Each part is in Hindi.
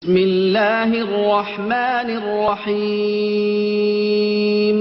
बिस्मिल्लाहिर्रहमानिर्रहीम।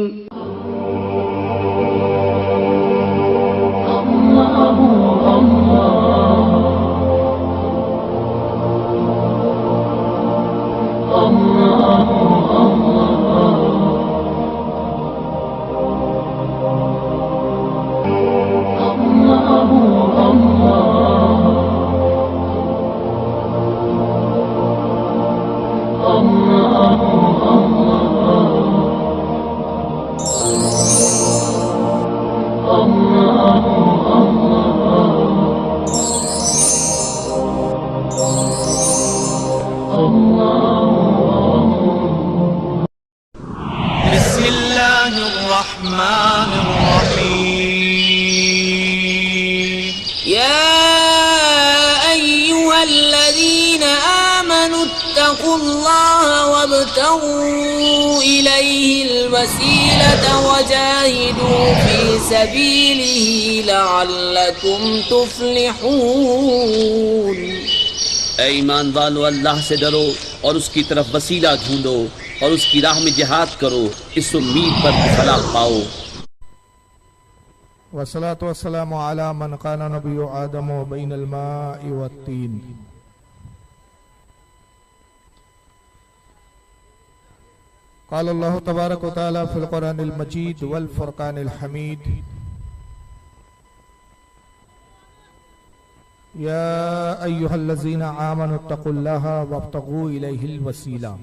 बिस्मिल्लाहिर्रहमानिर्रहीम। या अय्युहल्लज़ीना आमनुत्तक़ुल्लाह वब्तगू इलैहिल वसीलता वजाहिदू फी सबीलिही लअल्लकुम तुफ्लिहून। ऐ ईमान वालो, अल्लाह से डरो और उसकी तरफ वसीला ढूंढो और उसकी राह में जिहाद करो, इस उम्मीद पर कि फलाह पाओ। वस्सलातु वस्सलामु अला मन काना नबिय्यु आदम बैनल माइ वत्तीन। क़ाल अल्लाहु तबारक व तआला फ़िल क़ुरानिल मजीद वल फ़ुरक़ानिल हमीद। या अय्युहल्लज़ीना आमनुत्तक़ुल्लाहा वब्तगू इलैहिल वसीला।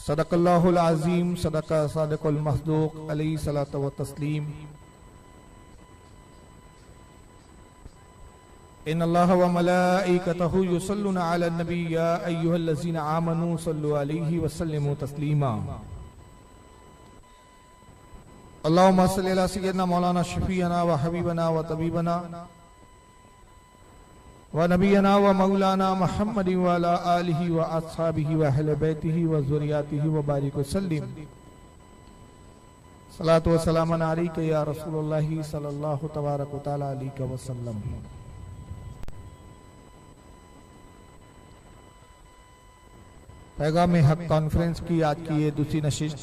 सदक़ल्लाहुल अज़ीम, सदक़ सादिक़ुल मस्दूक़, अलैहि सलातो व तस्लीम। इन्नल्लाहा व मलाइकतहु युसल्लूना अलन नबी या अय्युहल्लज़ीना आमनू सल्लु अलैहि व सल्लिमू तस्लीमा। अल्लाहुम्मा सल्लि अला सय्यिदिना मौलाना शफीअना व हबीबना व तबीबना व नबीना व मौलाना मुहम्मद व अला आलिहि व अस्हाबिहि व अहले बैतिहि व ज़ुर्रियतिहि व बारिक वसल्लिम। सलातु व सलाम अलैका या रसूलुल्लाह सल्लल्लाहु तबारक व तआला अलैहि वसल्लम। पैगाम हक कॉन्फ्रेंस की आज की ये दूसरी नशिस्त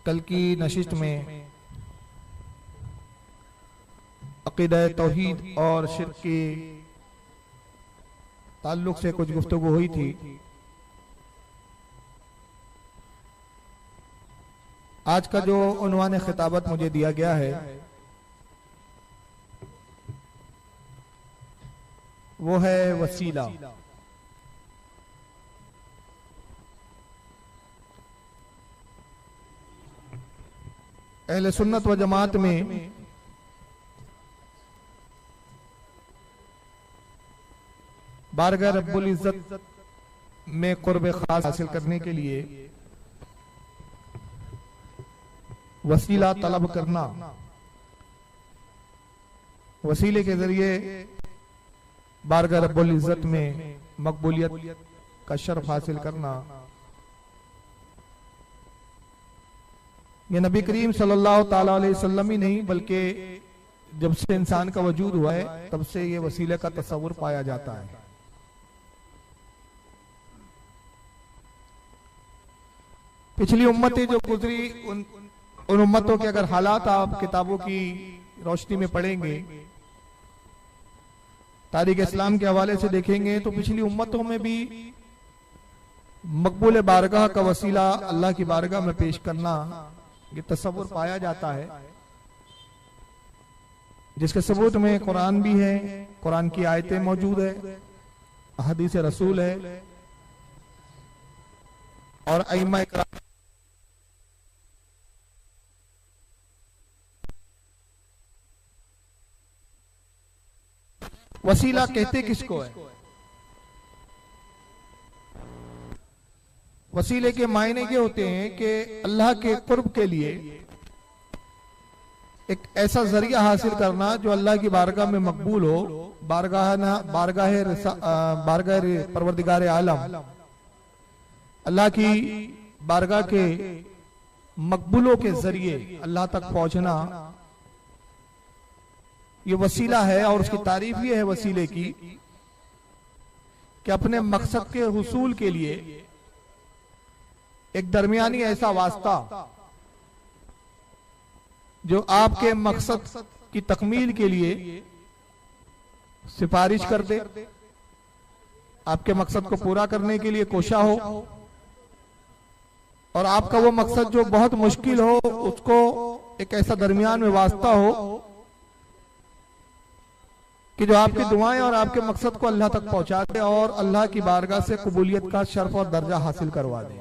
कल की नशिस्त में अक़ीदा तौहीद और शिर्क के ताल्लुक से कुछ गुफ्तगू हुई थी। आज का जो उन्वान खिताबत मुझे दिया गया है वो है वसीला। अहले सुन्नत व जमात में बारगाह रब्बुल इज्जत में कुर्ब खास हासिल करने के लिए वसीला तलब करना, वसीले के जरिए बारगाह रब्बुल इज्जत में मकबूलियत का शर्फ हासिल करना, ये नबी करीम सल्लल्लाहु ताला अलैहि वसल्लम ही नहीं बल्कि जब से इंसान का वजूद हुआ है तब से ये वसीले का तस्वुर पाया जाता है। पिछली उम्मतें जो गुजरी उन उम्मतों के अगर हालात आप किताबों की रोशनी में पढ़ेंगे, तारीख इस्लाम के हवाले से देखेंगे तो पिछली उम्मतों में भी मकबूल बारगाह का वसीला अल्लाह की बारगाह में पेश करना ये तस्वुर पाया जाता है, जिसके सबूत में कुरान भी है, कुरान की आयतें मौजूद है, हदीस रसूल है और अइम्मा इकराम वसीला कहते किसको है? वसीले के मायने ये होते हैं कि अल्लाह के कुर्ब के लिए एक ऐसा जरिया हासिल करना जो अल्लाह की बारगाह में मकबूल हो, बारगाह परवरदिगार आलम अल्लाह की बारगाह के मकबूलों के जरिए अल्लाह तक पहुंचना, ये वसीला है और उसकी तारीफ ये है वसीले की कि अपने मकसद के हुसूल के लिए एक दरमियानी ऐसा वास्ता जो आपके मकसद की तकमील के लिए सिफारिश कर दे, आपके मकसद को पूरा करने के लिए कोशा हो, और आपका वो मकसद जो बहुत मुश्किल हो उसको एक ऐसा दरमियान में वास्ता हो कि जो आपकी दुआएं और आपके मकसद को अल्लाह तक पहुंचा दे और अल्लाह की बारगाह से कबूलियत का शर्फ और दर्जा हासिल करवा दे।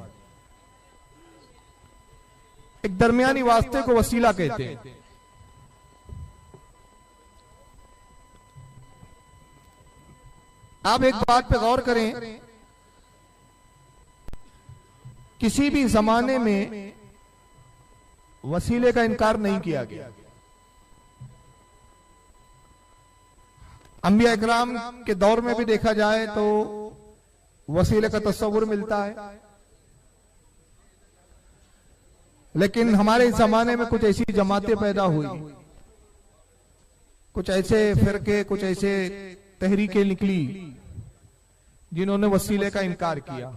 एक दरमियानी वास्ते को वसीला कहते हैं। आप एक बात पे गौर करें, किसी भी जमाने में वसीले का इनकार नहीं किया गया। अंबिया इकराम के दौर में भी देखा जाए तो वसीले का तस्वुर मिलता है, लेकिन हमारे इस जमाने में कुछ ऐसी जमातें पैदा हुई, कुछ ऐसे फिरके, कुछ ऐसे तहरीकें निकली जिन्होंने वसीले का इनकार किया,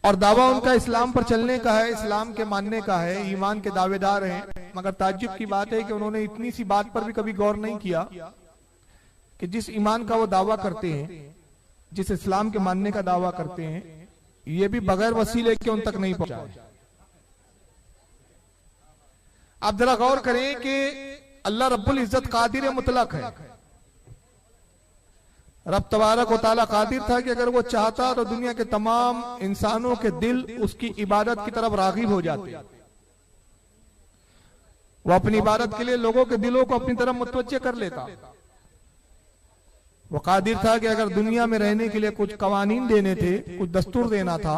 और दावा उनका इस्लाम पर चलने का है, इस्लाम के मानने का है, ईमान के दावेदार हैं। मगर ताज्जुब की बात है कि उन्होंने इतनी सी बात पर भी कभी गौर नहीं किया कि जिस ईमान का वो दावा करते हैं, जिस इस्लाम के मानने का दावा करते हैं, ये भी बगैर वसीले के उन तक नहीं पहुंचा। आप जरा गौर करें कि अल्लाह रब्बुल इज्जत कादिर मुतलक है। रब तबारक व तआला कादिर था कि अगर वो चाहता तो दुनिया के तमाम इंसानों के दिल उसकी इबादत की तरफ राग़िब हो जाते। वो अपनी इबादत के लिए लोगों के दिलों को अपनी तरफ मुतवज्जे कर लेता। वो कादिर था कि अगर दुनिया में रहने के लिए कुछ कवानीन देने थे, कुछ दस्तूर देना था,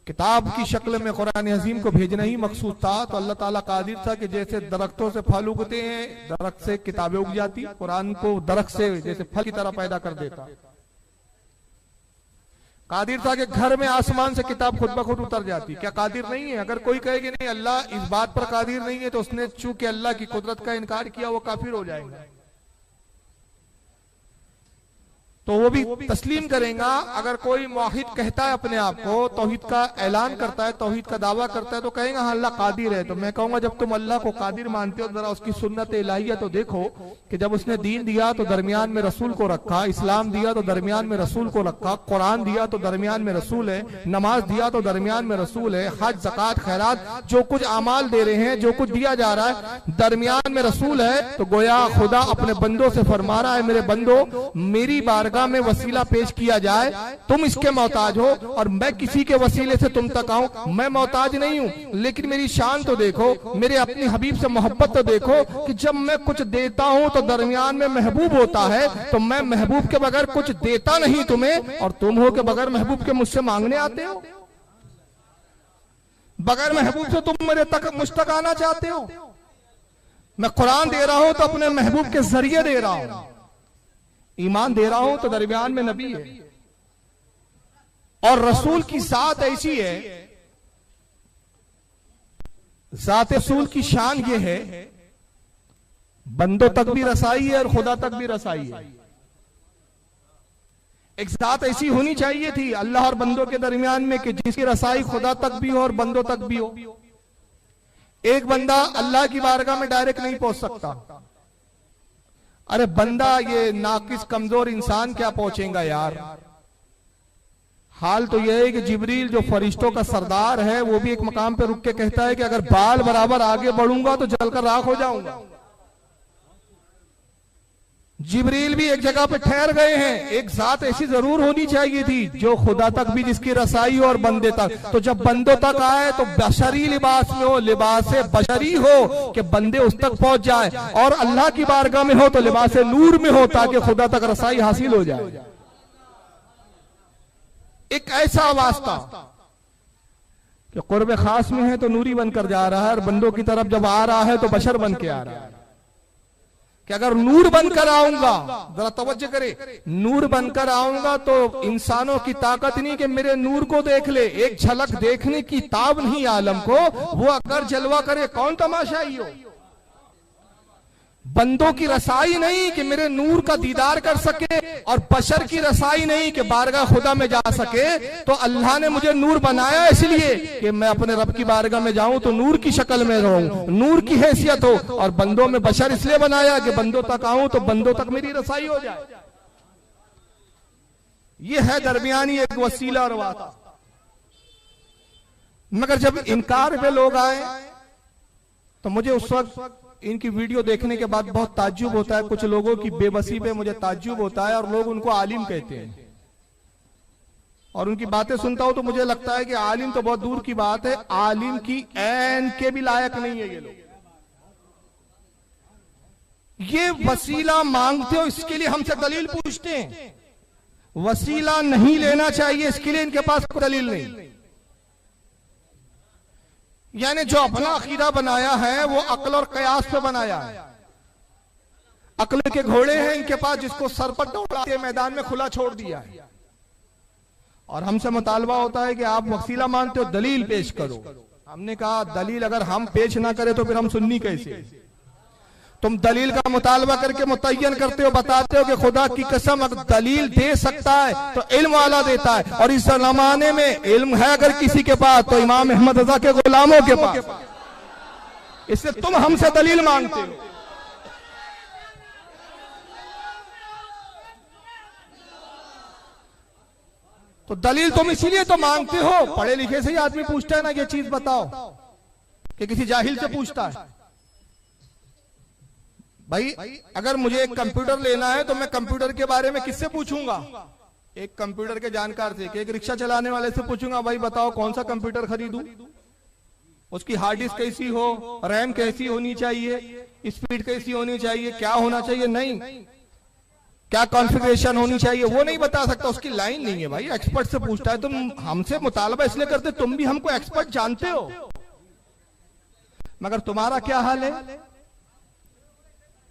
किताब की शक्ल में कुरान अजीम को भेजना ही मकसूद था, तो अल्लाह ताला कादिर था कि जैसे दरख्तों से फल उगते हैं, दरख्त से किताबें उग जाती, कुरान को दरख्त से जैसे फल की तरह पैदा कर देता। कादिर था कि घर में आसमान से किताब खुद ब खुद उतर जाती। क्या कादिर नहीं है? अगर कोई कहे कि नहीं अल्लाह इस बात पर कादिर नहीं है, तो उसने चूंकि अल्लाह की कुदरत का इनकार किया, वो काफिर हो जाएगा। तो वो भी तस्लीम करेगा। अगर कोई मुवाहिद कहता है अपने आप को, तौहीद का ऐलान करता है, तौहीद का दावा करता है, तो कहेगा हाँ अल्लाह कादिर है। तो मैं कहूंगा जब तुम अल्लाह को कादिर मानते हो, जरा उसकी सुन्नत इलाहिया तो देखो कि जब उसने दीन दिया तो दरमियान में रसूल को रखा, इस्लाम दिया तो दरमियान में रसूल को रखा, कुरान दिया तो दरमियान में रसूल है, नमाज दिया तो दरमियान में रसूल है, हज ज़कात खैरात जो कुछ अमाल दे रहे हैं, जो कुछ दिया जा रहा है, दरमियान में रसूल है। तो गोया खुदा अपने बंदों से फरमा रहा है, मेरे बंदो मेरी बारगाह में वसीला पेश किया जाए, तुम इसके मोहताज हो और मैं किसी के वसीले से तुम तक आऊं, मैं मोहताज नहीं हूं। लेकिन मेरी शान तो देखो, मेरे अपने हबीब से मोहब्बत तो देखो कि जब मैं कुछ देता हूं तो दरमियान में महबूब होता है, तो मैं महबूब के बगैर कुछ देता नहीं तुम्हें, और तुम हो के बगैर महबूब के मुझसे मांगने आते हो। बगैर महबूब से तुम मेरे तक मुझ तक आना चाहते हो। मैं कुरान दे रहा हूं तो अपने महबूब के जरिए दे रहा हूं, ईमान दे रहा हूं तो दरमियान में नबी है। और रसूल की जात ऐसी है, जात रसूल की शान ये है, बंदों तक भी रसाई है और खुदा तक भी रसाई है। एक जात ऐसी होनी चाहिए थी अल्लाह और बंदों के दरमियान में कि जिसकी रसाई खुदा तक भी हो और बंदों तक भी हो। एक बंदा अल्लाह की बारगाह में डायरेक्ट नहीं पहुंच सकता। अरे बंदा, ये नाकिस कमजोर इंसान क्या पहुंचेगा यार। हाल तो यह है कि जिब्रील जो फरिश्तों का सरदार है, वो भी एक मकाम पे रुक के कहता है कि अगर बाल बराबर आगे बढ़ूंगा तो जलकर राख हो जाऊंगा। जिब्रील भी एक जगह पे ठहर गए हैं। एक जात ऐसी जरूर होनी चाहिए थी जो खुदा तक भी जिसकी रसाई हो और बंदे तक। तो जब बंदों तक आए तो बशरी लिबास में हो, लिबास बशरी हो कि बंदे उस तक पहुंच जाए, और अल्लाह की बारगाह में हो तो लिबास नूर में हो ताकि खुदा तक रसाई हासिल हो जाए। एक ऐसा वास्ता कि कुर्ब खास में है तो नूरी बनकर जा रहा है, और बंदों की तरफ जब आ रहा है तो बशर बन के आ रहा है। कि अगर नूर बनकर आऊंगा, जरा तवज्जो करे, नूर बनकर आऊंगा तो इंसानों की ताकत नहीं कि मेरे नूर को देख ले, एक झलक देखने की ताब नहीं आलम को, वो अगर जलवा करे कौन तमाशाई हो। बंदों की रसाई नहीं कि मेरे नूर का दीदार कर सके, और बशर की रसाई नहीं कि बारगाह खुदा में जा सके। तो अल्लाह ने मुझे नूर बनाया इसलिए कि मैं अपने रब की बारगाह में जाऊं तो नूर की शक्ल में रहूं, नूर की हैसियत हो। और बंदों में बशर इसलिए बनाया कि बंदों तक आऊं तो बंदों तक मेरी रसाई हो जाए। यह है दरमियानी एक वसीला और वास्ता। मगर जब इनकार पे लोग आए तो मुझे उस वक्त इनकी वीडियो देखने के बाद बहुत ताज्जुब होता है। कुछ लोगों की बेबसी पे मुझे ताज्जुब होता है, और लोग उनको आलिम कहते हैं। और उनकी बातें सुनता हूं तो मुझे लगता है कि आलिम तो बहुत दूर की बात है, आलिम की ऐन के भी लायक नहीं है ये लोग। ये वसीला मांगते हो, इसके लिए हमसे दलील पूछते हैं। वसीला नहीं लेना चाहिए, इसके लिए इनके पास कोई दलील नहीं। यानी जो अपना अकीदा बनाया है वो अक्ल और कयास पे बनाया है। अक्ल के घोड़े हैं इनके पास, जिसको सर पर दौड़ाते मैदान में खुला छोड़ दिया है। और हमसे मुतालबा होता है कि आप वसीला मानते हो, दलील पेश करो। हमने कहा दलील अगर हम पेश ना करें तो फिर हम सुन्नी कैसे? तुम दलील का मुतालबा करके मुतय्यन करते हो, बताते हो कि खुदा की कसम अगर दलील दे सकता है तो इल्म वाला देता है। और इस जमाने में इल्म है अगर किसी के पास तो इमाम अहमद रजा के गुलामों के पास। इससे तुम हमसे दलील मांगते हो। तो दलील तुम इसीलिए तो मांगते हो, पढ़े लिखे से ही आदमी पूछता है ना ये चीज बताओ, कि किसी जाहिल से पूछता है। भाई अगर मुझे एक कंप्यूटर लेना है तो मैं कंप्यूटर के बारे में किससे पूछूंगा? एक कंप्यूटर के जानकार से, कि एक रिक्शा चलाने वाले से पूछूंगा भाई बताओ कौन सा कंप्यूटर खरीदूं, उसकी हार्ड डिस्क कैसी हो, रैम कैसी होनी चाहिए, स्पीड कैसी होनी चाहिए, क्या होना चाहिए, नहीं क्या कॉन्फ़िगरेशन होनी चाहिए, वो नहीं बता सकता। उसकी लाइन नहीं है भाई, एक्सपर्ट से पूछता है। तुम हमसे मुतालबा इसलिए करते तुम भी हमको एक्सपर्ट जानते हो, मगर तुम्हारा क्या हाल है?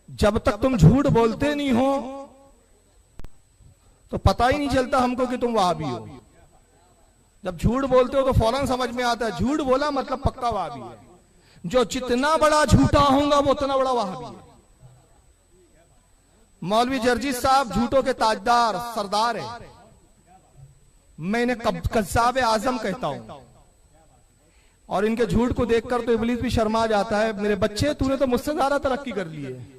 जब तक तुम झूठ बोलते नहीं हो तो पता ही नहीं चलता हमको कि तुम वहाबी हो। जब झूठ बोलते हो तो फौरन समझ में आता है झूठ बोला मतलब पक्का वहाबी है। जो जितना बड़ा झूठा होगा वो उतना बड़ा वहाबी है। मौलवी जर्जी साहब झूठों के ताजदार सरदार है। मैं इन्हें कज़्ज़ाब आजम कहता हूं, और इनके झूठ को देखकर तो इब्लीस भी शर्मा जाता है। मेरे बच्चे तूने तो मुझसे ज्यादा तरक्की कर ली है,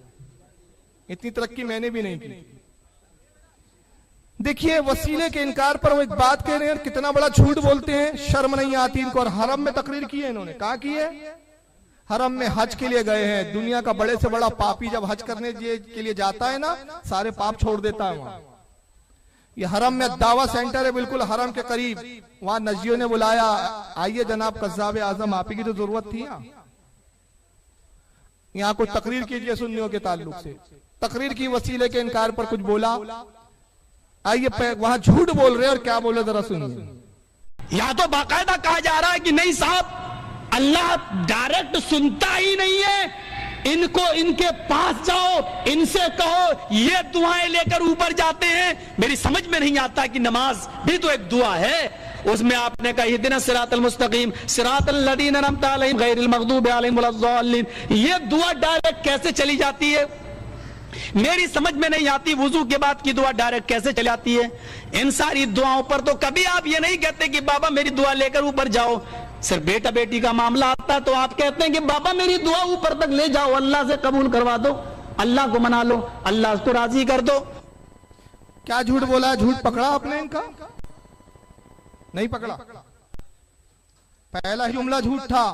इतनी तरक्की मैंने भी नहीं की। देखिए वसीले के इनकार पर वो एक बात कह रहे हैं, कितना बड़ा झूठ बोलते हैं, शर्म नहीं आती इनको। और हरम में तकरीर की है इन्होंने, कहा की है? हरम में हज के लिए गए हैं। दुनिया का बड़े से बड़ा पापी जब हज करने के लिए जाता है ना, सारे पाप छोड़ देता है वहां। ये हरम में दावा सेंटर है, बिल्कुल हरम के करीब। वहां नजियों ने बुलाया, आइए जनाब कज़्ज़ाब आजम, आप ही की तो जरूरत थी यहाँ कुछ तकरीर कीजिए सुन्नियों के ताल्लुक से। तकरीर की, वसीले के इनकार पर कुछ बोला। आइए वहां झूठ बोल रहे और क्या बोले जरा सुनिए। या तो बाकायदा कहा जा रहा है कि नहीं साहब अल्लाह डायरेक्ट सुनता ही नहीं है, इनको इनके पास जाओ, इनसे कहो, ये दुआएं लेकर ऊपर जाते हैं। मेरी समझ में नहीं आता कि नमाज भी तो एक दुआ है। उसमें आपने कहा इहदिना सिरातल मुस्तकीम सिरातल लदीना अनअमता अलैहिम गैरिल मग़दूबि अलैहिम वलद्दाल्लीन, ये दुआ डायरेक्ट कैसे चली जाती है? मेरी समझ में नहीं आती। वुजू के बाद की दुआ डायरेक्ट कैसे चली जाती है? इन सारी दुआओं पर तो कभी आप ये नहीं कहते कि बाबा मेरी दुआ लेकर ऊपर जाओ। सिर्फ बेटा बेटी का मामला आता है तो आप कहते हैं कि बाबा मेरी दुआ ऊपर तक ले जाओ, अल्लाह से कबूल करवा दो, अल्लाह को मना लो, अल्लाह को राजी कर दो। क्या झूठ बोला? झूठ पकड़ा आपने इनका? नहीं पकड़ा। पहला ही जुमला झूठ था,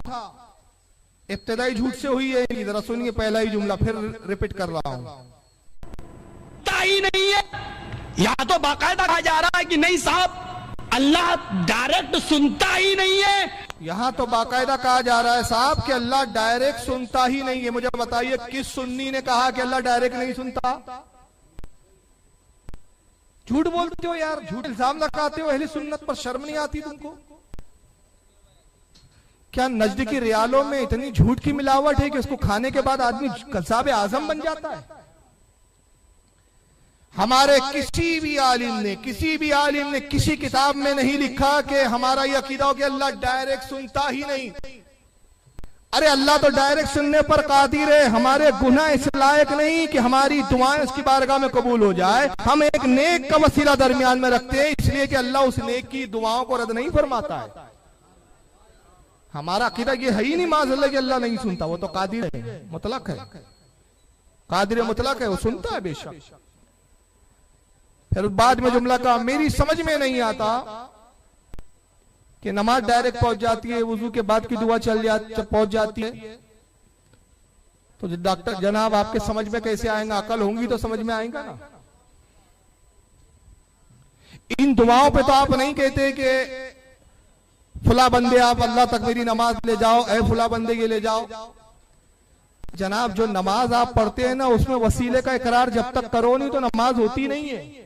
इब्तिदाई झूठ से हुई है। जरा सुनिए पहला ही जुमला, फिर रिपीट कर रहा हूं। ही नहीं है, यहां तो बाकायदा कहा जा रहा है कि नहीं साहब अल्लाह डायरेक्ट सुनता ही नहीं है। यहां तो बाकायदा कहा जा रहा है साहब कि अल्लाह डायरेक्ट सुनता ही नहीं है। मुझे बताइए किस सुन्नी ने कहा कि अल्लाह डायरेक्ट नहीं सुनता? झूठ बोलते हो यार, झूठ इल्जाम लगाते हो अहले सुन्नत पर, शर्म नहीं आती तुमको? क्या नजद की रियालों में इतनी झूठ की मिलावट है कि उसको खाने के बाद आदमी कज़्ज़ाब आजम बन जाता है? हमारे किसी भी आलिम ने किसी किताब में नहीं लिखा कि हमारा यह अकीदा हो कि अल्लाह डायरेक्ट सुनता ही नहीं। अरे अल्लाह तो डायरेक्ट सुनने पर कादिर है, हमारे गुनाह इस लायक नहीं कि हमारी दुआएं उसकी बारगाह में कबूल हो जाए। हम एक नेक का वसीला दरमियान में रखते हैं, इसलिए कि अल्लाह उस नेक की दुआओं को रद्द नहीं फरमाता है। हमारा अकीदा ये है ही नहीं माज़अल्लाह कि अल्लाह नहीं सुनता, वो तो कादिर है, मुतलक है, कादिर मुतलक है, वो सुनता है बेशक। फिर बाद में जुमला का मेरी समझ में नहीं आता कि नमाज डायरेक्ट पहुंच जाती है, वुजू के बाद की दुआ पहुंच जाती है, तो डॉक्टर जनाब आपके समझ में कैसे आएगा? अकल होंगी तो समझ में आएगा ना। इन दुआओं पे तो आप नहीं कहते कि फुला बंदे आप अल्लाह तक मेरी नमाज ले जाओ, ऐ फुला बंदे ये ले जाओ। जनाब जो नमाज आप पढ़ते हैं ना, उसमें वसीले का इकरार जब तक करो नहीं तो नमाज होती नहीं है।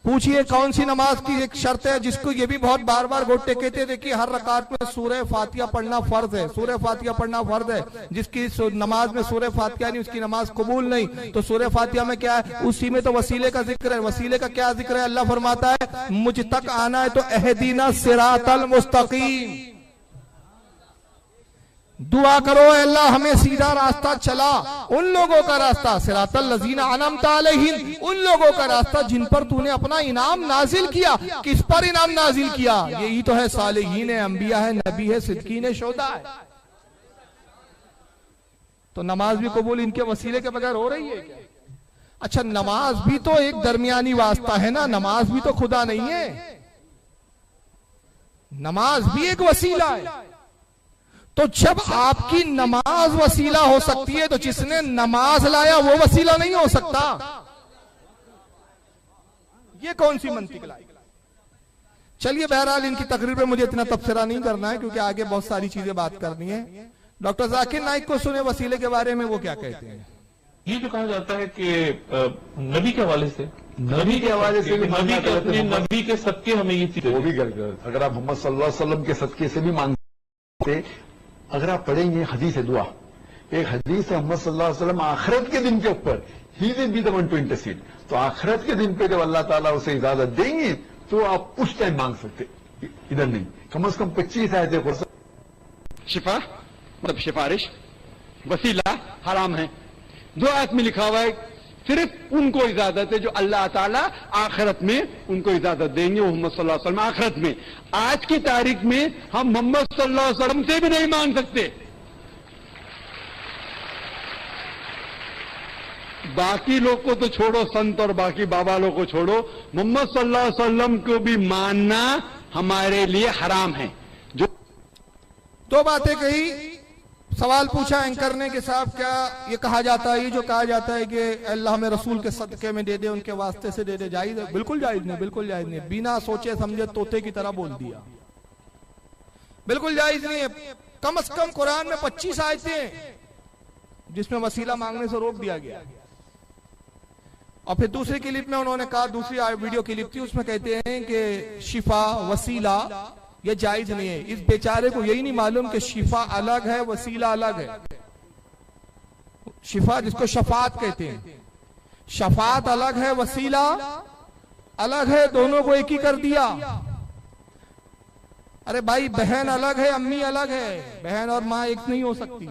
पूछिए कौन सी नमाज की एक शर्त है जिसको ये भी बहुत बार बार गोटे कहते थे कि हर रकात में सूरह फातिहा पढ़ना फर्ज है, सूरह फातिहा पढ़ना फर्ज है। जिसकी नमाज में सूरह फातिहा नहीं उसकी नमाज कबूल नहीं। तो सूरह फातिहा में क्या है? उसी में तो वसीले का जिक्र है। वसीले का क्या जिक्र है? अल्लाह फरमाता है मुझ तक आना है तो अहदीना सिरातल मुस्तकीम, दुआ करो अल्लाह हमें सीधा रास्ता चला, उन लोगों का रास्ता सिरातल लजीना अनअमता अलैहिम, उन लोगों का रास्ता जिन पर तूने अपना इनाम नाजिल किया। किस पर इनाम नाजिल किया? यही तो है सालिहीन है, अंबिया है, नबी है, सिद्दीकीन है, शोहदा है। तो नमाज भी कबूल इनके वसीले के बगैर हो रही है क्या? अच्छा नमाज भी तो एक दरमियानी वास्ता है ना, नमाज भी तो खुदा नहीं है, नमाज भी एक वसीला है। तो जब आपकी नमाज वसीला हो सकती है तो जिसने नमाज लाया वो वसीला नहीं हो सकता? ये कौन सी मंतिक लाई? चलिए बहरहाल इनकी तकरीर पे मुझे इतना तबसरा नहीं करना है क्योंकि आगे बहुत सारी चीजें बात करनी है। डॉक्टर जाकिर नाइक को सुने वसीले के बारे में, वो क्या कहते हैं? ये जो कहा जाता है कि नबी के हवाले से, नबी के हवाले से, नबी के सदके हमें ये चीज, वो भी अगर आप मोहम्मद सल्लल्लाहु अलैहि वसल्लम के सदके से भी मांगते, अगर आप पढ़ेंगे हदीस दुआ, एक हदीस है मोहम्मद सल्लल्लाहु अलैहि वसल्लम आखिरत के दिन के ऊपर he will be the one two intercede. तो आखिरत के दिन पे जब अल्लाह ताला उसे इजाजत देंगे तो आप उस टाइम मांग सकते, इधर नहीं। कम से कम 25 आयतें शिफा मतलब सिफारिश, वसीला हराम है। दो आयत में लिखा हुआ है सिर्फ उनको इजाजत है जो अल्लाह ताला आखिरत में उनको इजाजत देंगे, मोहम्मद सल्लल्लाहु अलैहि वसल्लम आखिरत में। आज की तारीख में हम मोहम्मद सल्लल्लाहु अलैहि वसल्लम से भी नहीं मांग सकते। बाकी लोग को तो छोड़ो, संत और बाकी बाबा लोग को छोड़ो, मोहम्मद सल्लल्लाहु अलैहि वसल्लम को भी मानना हमारे लिए हराम है। जो दो बातें कही, सवाल पूछा एंकर ने कि साहब क्या ये कहा जाता है, ये जो कहा जाता है कि अल्लाह हमें रसूल के सदके में दे दे, उनके वास्ते से दे दे, जायज है? बिल्कुल जायज नहीं, बिल्कुल जायज नहीं। बिना सोचे समझे तोते की तरह बोल दिया, बिल्कुल जायज नहीं है। कम से कम कुरान में 25 आयतें जिसमें वसीला मांगने से रोक दिया गया। और फिर दूसरी क्लिप में उन्होंने कहा, दूसरी वीडियो क्लिप थी उसमें कहते हैं कि शिफा वसीला ये जायज नहीं है। इस बेचारे को यही नहीं मालूम कि शिफा अलग है, वसीला अलग है। शिफा जिसको शफात कहते हैं, शफात अलग है, वसीला अलग है, दोनों को एक ही कर दिया। अरे भाई बहन अलग है, अम्मी अलग है, बहन और माँ एक नहीं हो सकती,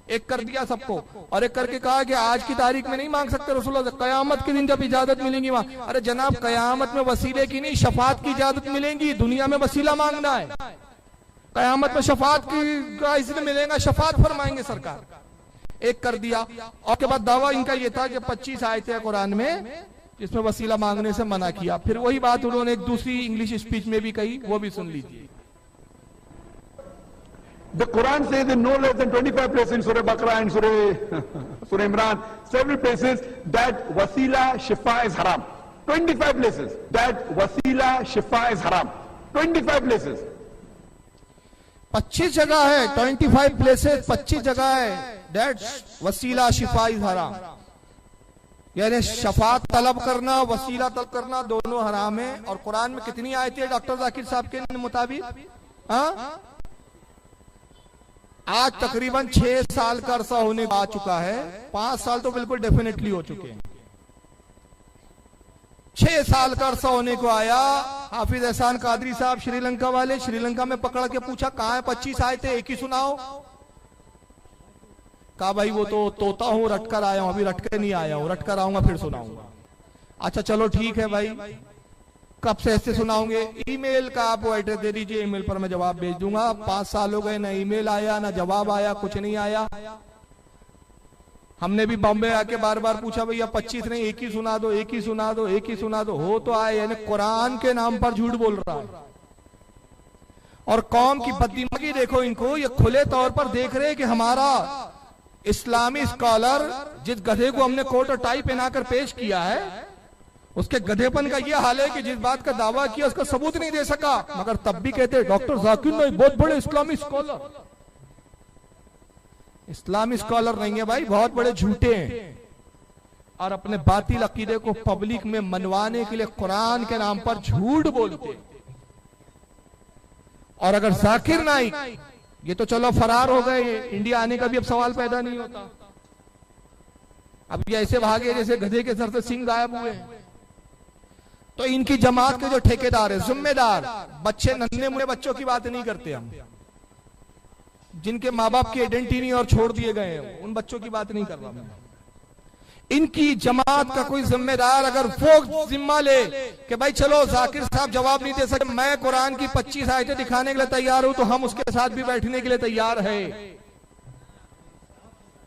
एक कर दिया सबको। और एक करके कहा कि आज की तारीख में नहीं मांग सकते रसूलुल्लाह से, कयामत के दिन जब इजाजत मिलेंगी वहां। अरे जनाब कयामत में वसीले की नहीं शफात की इजाजत मिलेंगी, दुनिया में वसीला मांगना है। कयामत में शफात की का इसलिए मिलेगा, शफात फरमाएंगे सरकार। एक कर दिया। और के बाद दावा इनका यह था कि 25 आयतें हैं कुरान में जिसमें वसीला मांगने से मना किया। फिर वही बात उन्होंने एक दूसरी इंग्लिश स्पीच में भी कही, वो भी सुन लीजिए। The Quran says in no less than 25 places in Surah Baqarah and Surah Imran, several places that wasila shifa is haram. 25 places that wasila shifa is haram. 25 places. 25 जगह है, 25 प्लेसेस, 25 जगह है that वसीला शिफा इज हराम। यानी शफात तलब करना, वसीला तलब करना दोनों हराम है। और कुरान में कितनी आयतें डॉक्टर जाकिर साहब के मुताबिक? हाँ, आज तकरीबन 6 साल का अरसा होने आ चुका है। 5 साल तो बिल्कुल डेफिनेटली हो चुके हैं। 6 साल का अरसा होने को आया हाफिज एहसान कादरी साहब श्रीलंका वाले, श्रीलंका में पकड़ के पूछा कहाँ है 25 आए थे, एक ही सुनाओ। कहा भाई वो तो तोता हूँ, रटकर आया हूं, अभी रटकर नहीं आया हूं, रटकर आऊंगा फिर सुनाऊंगा। अच्छा चलो ठीक है भाई, कब से ऐसे सुनाओगे? ईमेल का आप वो एड्रेस दे दीजिए, ईमेल पर मैं जवाब भेज दूंगा। 5 साल हो गए, ना ईमेल आया ना जवाब आया, कुछ नहीं आया। हमने भी बॉम्बे आके बार बार पूछा भैया 25 नहीं, एक ही सुना दो, एक ही सुना दो, एक ही सुना दो। हो तो आए, यानी कुरान के नाम पर झूठ बोल रहा है। और कौम की बददिमागी देखो इनको, ये खुले तौर पर देख रहे कि हमारा इस्लामी स्कॉलर जिस गधे को हमने कोट और टाई पहनाकर पेश किया है, उसके गधेपन का यह हाल है कि जिस बात का दावा किया उसका सबूत नहीं दे सका, मगर तब भी कहते डॉक्टर जाकिर नाइक बहुत बड़े इस्लामी स्कॉलर। इस्लामी स्कॉलर नहीं है भाई, बहुत बड़े झूठे हैं और अपने बातिल अकीदे को पब्लिक में मनवाने के लिए कुरान के नाम पर झूठ बोलते। और अगर जाकिर नाइक, ये तो चलो फरार हो गए, इंडिया आने का भी अब सवाल पैदा नहीं होता। अब ये ऐसे भागे जैसे गधे के सर से सिंह गायब हुए। तो इनकी जमात के जो ठेकेदार है, जिम्मेदार, बच्चे, नन्हे मुन्ने बच्चों की बात नहीं करते हम, जिनके माँ बाप की आइडेंटिटी नहीं और छोड़ दिए गए हैं, उन बच्चों की बात नहीं कर रहा मैं। इनकी जमात का कोई जिम्मेदार अगर वो जिम्मा ले कि भाई चलो जाकिर साहब जवाब नहीं दे सके, मैं कुरान की 25 आयतें दिखाने के लिए तैयार हूं, तो हम उसके साथ भी बैठने के लिए तैयार है।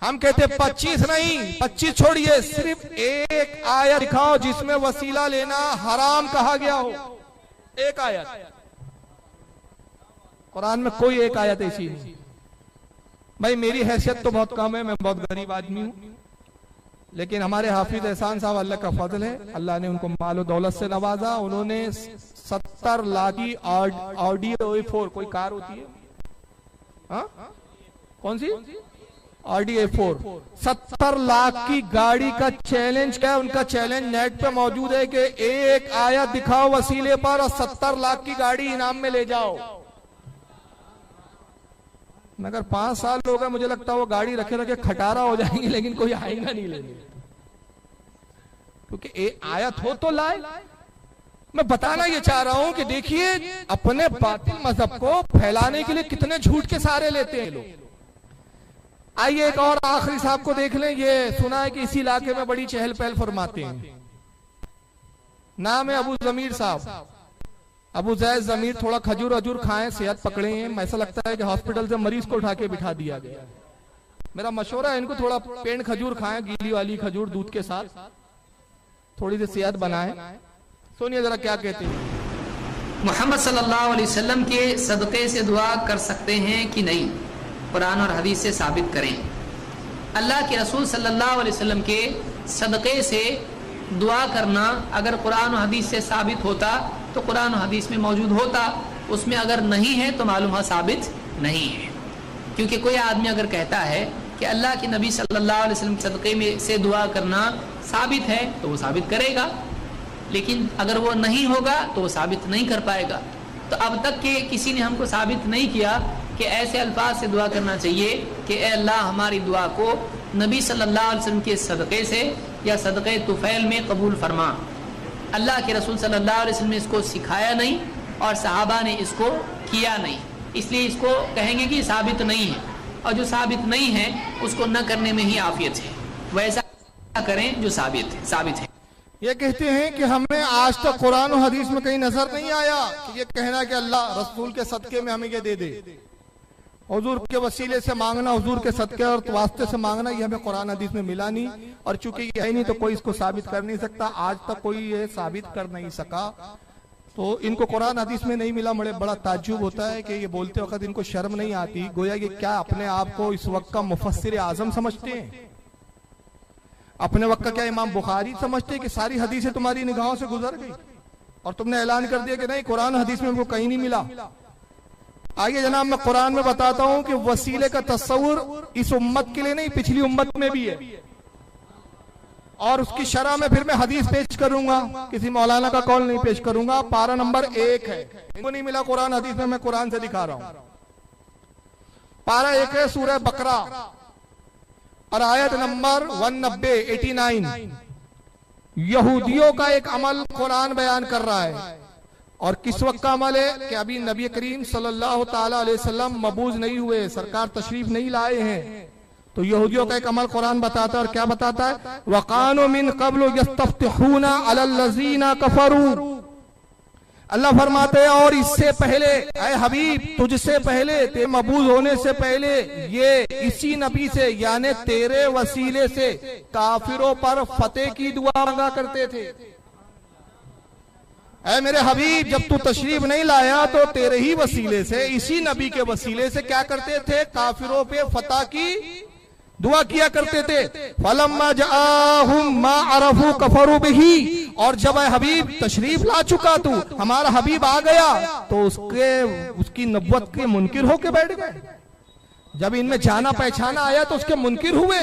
हम कहते 25 नहीं, 25 छोड़िए, सिर्फ एक आयत दिखाओ जिसमें वसीला लेना हराम कहा गया हो। एक आयत, कुरान में कोई एक आयत ऐसी नहीं। भाई मेरी हैसियत तो बहुत कम है, मैं बहुत गरीब आदमी हूं, लेकिन हमारे हाफिज एहसान साहब, अल्लाह का फजल है, अल्लाह ने उनको मालो दौलत से नवाजा। उन्होंने 70 लाख की ऑडियो A4, कोई कार होती है, हाँ कौन सी ऑडी A4, 70 लाख की गाड़ी का चैलेंज क्या है? उनका चैलेंज नेट पे मौजूद है कि एक आयत दिखाओ वसीले पर और 70 लाख की गाड़ी इनाम में ले जाओ। मगर 5 साल हो गए, मुझे लगता है वो गाड़ी रखे रखे खटारा हो जाएंगे, लेकिन कोई आएगा नहीं लेने, क्योंकि एक आयत हो तो लाए। मैं बताना ये चाह रहा हूं कि देखिए अपने बातिल मजहब को फैलाने के लिए कितने झूठ के सहारे लेते हैं लोग। आइए एक और आखिरी साहब को देख लें। ये सुना है कि इसी इलाके में बड़ी चहल पहल फरमाते हैं, नाम है अबू जमीर साहब, अबू जैद जमीर। थोड़ा खजूर अजूर खाएं, सेहत पकड़े हैं। ऐसा लगता है कि हॉस्पिटल से मरीज को उठा के बिठा दिया गया। मेरा मशवरा है इनको थोड़ा पेड़ खजूर खाएं, गीली वाली खजूर दूध के साथ, थोड़ी सी सेहत बनाएं। सुनिए जरा क्या कहते हैं। मोहम्मद सल्लल्लाहु अलैहि वसल्लम के सदक़े से दुआ कर सकते हैं कि नहीं? कुरान और हदीस से साबित करें। अल्लाह के रसूल सल्लल्लाहु अलैहि वसल्लम के सदक़े से दुआ करना अगर कुरान और हदीस से साबित होता तो कुरान और हदीस में मौजूद होता, उसमें अगर नहीं है तो मालूम है साबित नहीं है। क्योंकि कोई आदमी अगर कहता है कि अल्लाह के नबी सल्लल्लाहु अलैहि वसल्लम के सदक़े में से दुआ करना साबित है तो वो साबित करेगा, लेकिन अगर वो नहीं होगा तो वो साबित नहीं कर पाएगा। तो अब तक के किसी ने हमको साबित नहीं किया कि ऐसे अल्फाज से दुआ करना चाहिए कि ए अल्लाह हमारी दुआ को नबी सल्लल्लाहु अलैहि वसल्लम के सदक़े से या सदक़े तुफ़ैल में कबूल फरमा। अल्लाह के रसूल सल्लल्लाहु अलैहि वसल्लम ने इसको सिखाया नहीं और सहाबा ने इसको किया नहीं, इसलिए इसको कहेंगे कि साबित नहीं है, और जो साबित नहीं है उसको न करने में ही आफियत है। वैसा करें जो साबित है। ये कहते हैं कि हमें आज तक कुरान और हदीस में कहीं नजर नहीं आया कि ये कहना कि अल्लाह रसूल के सदक़े में हमें ये दे दे, हुजूर के वसीले से मांगना, हुजूर के सदक़े और वास्ते से मांगना, ये हमें कुरान हदीस में मिला नहीं। और चूंकि ये है नहीं तो कोई इसको साबित कर नहीं सकता, आज तक कोई ये साबित कर नहीं सका। तो इनको कुरान हदीस में नहीं मिला, बड़ा ताज्जुब होता है कि ये बोलते वक्त इनको शर्म नहीं आती, गोया ये क्या अपने आप को इस वक्त का मुफस्सिर आजम समझते हैं, अपने वक्त का क्या इमाम बुखारी समझते हैं कि सारी हदीसें तुम्हारी निगाहों से गुजर गई और तुमने ऐलान कर दिया कि नहीं कुरान हदीस में वो कहीं नहीं मिला। आइए जनाब मैं कुरान में बताता हूं कि वसीले का तस्वुर इस उम्मत के लिए नहीं पिछली उम्मत में भी है, और उसकी शरह में फिर मैं हदीस पेश करूंगा, किसी मौलाना का कौल नहीं पेश करूंगा। पारा नंबर 1 है, इनको नहीं मिला कुरान हदीस में, मैं कुरान से दिखा रहा हूं। पारा 1 है सूरह बकरा और आयत नंबर 190 यहूदियों का एक अमल कुरान बयान कर रहा है। और किस वक्त का अमल है कि अभी नबी करीम सल्लल्लाहु ताला अलैहि वसल्लम मबूज नहीं हुए, सरकार तशरीफ नहीं लाए हैं। तो यहूदियों का एक अमल कुरान बताता है, और क्या बताता है, वकानो मिन क़ब्लु यस्तफ्तिहूना अलल लज़ीना कफरू। अल्लाह फरमाते हैं और इससे पहले ऐ हबीब, तुझसे पहले, तेरे मबूज होने से पहले ये इसी नबी से यानी तेरे वसीले से काफिरों पर फतेह की दुआ मांगा करते थे। ऐ मेरे हबीब, जब तू तशरीफ नहीं लाया तो तेरे ही वसीले से, इसी नबी के वसीले से क्या करते थे, काफिरों पे फतह की दुआ किया करते थे। फलम्मा जाअहुम मा अरफू कफरू बिही, और जब हबीब तशरीफ ला चुका तू, हमारा हबीब आ गया, तो उसकी नबुव्वत के मुनकिर होके बैठ गए। जब इनमें जाना पहचाना आया तो उसके मुनकिर हुए,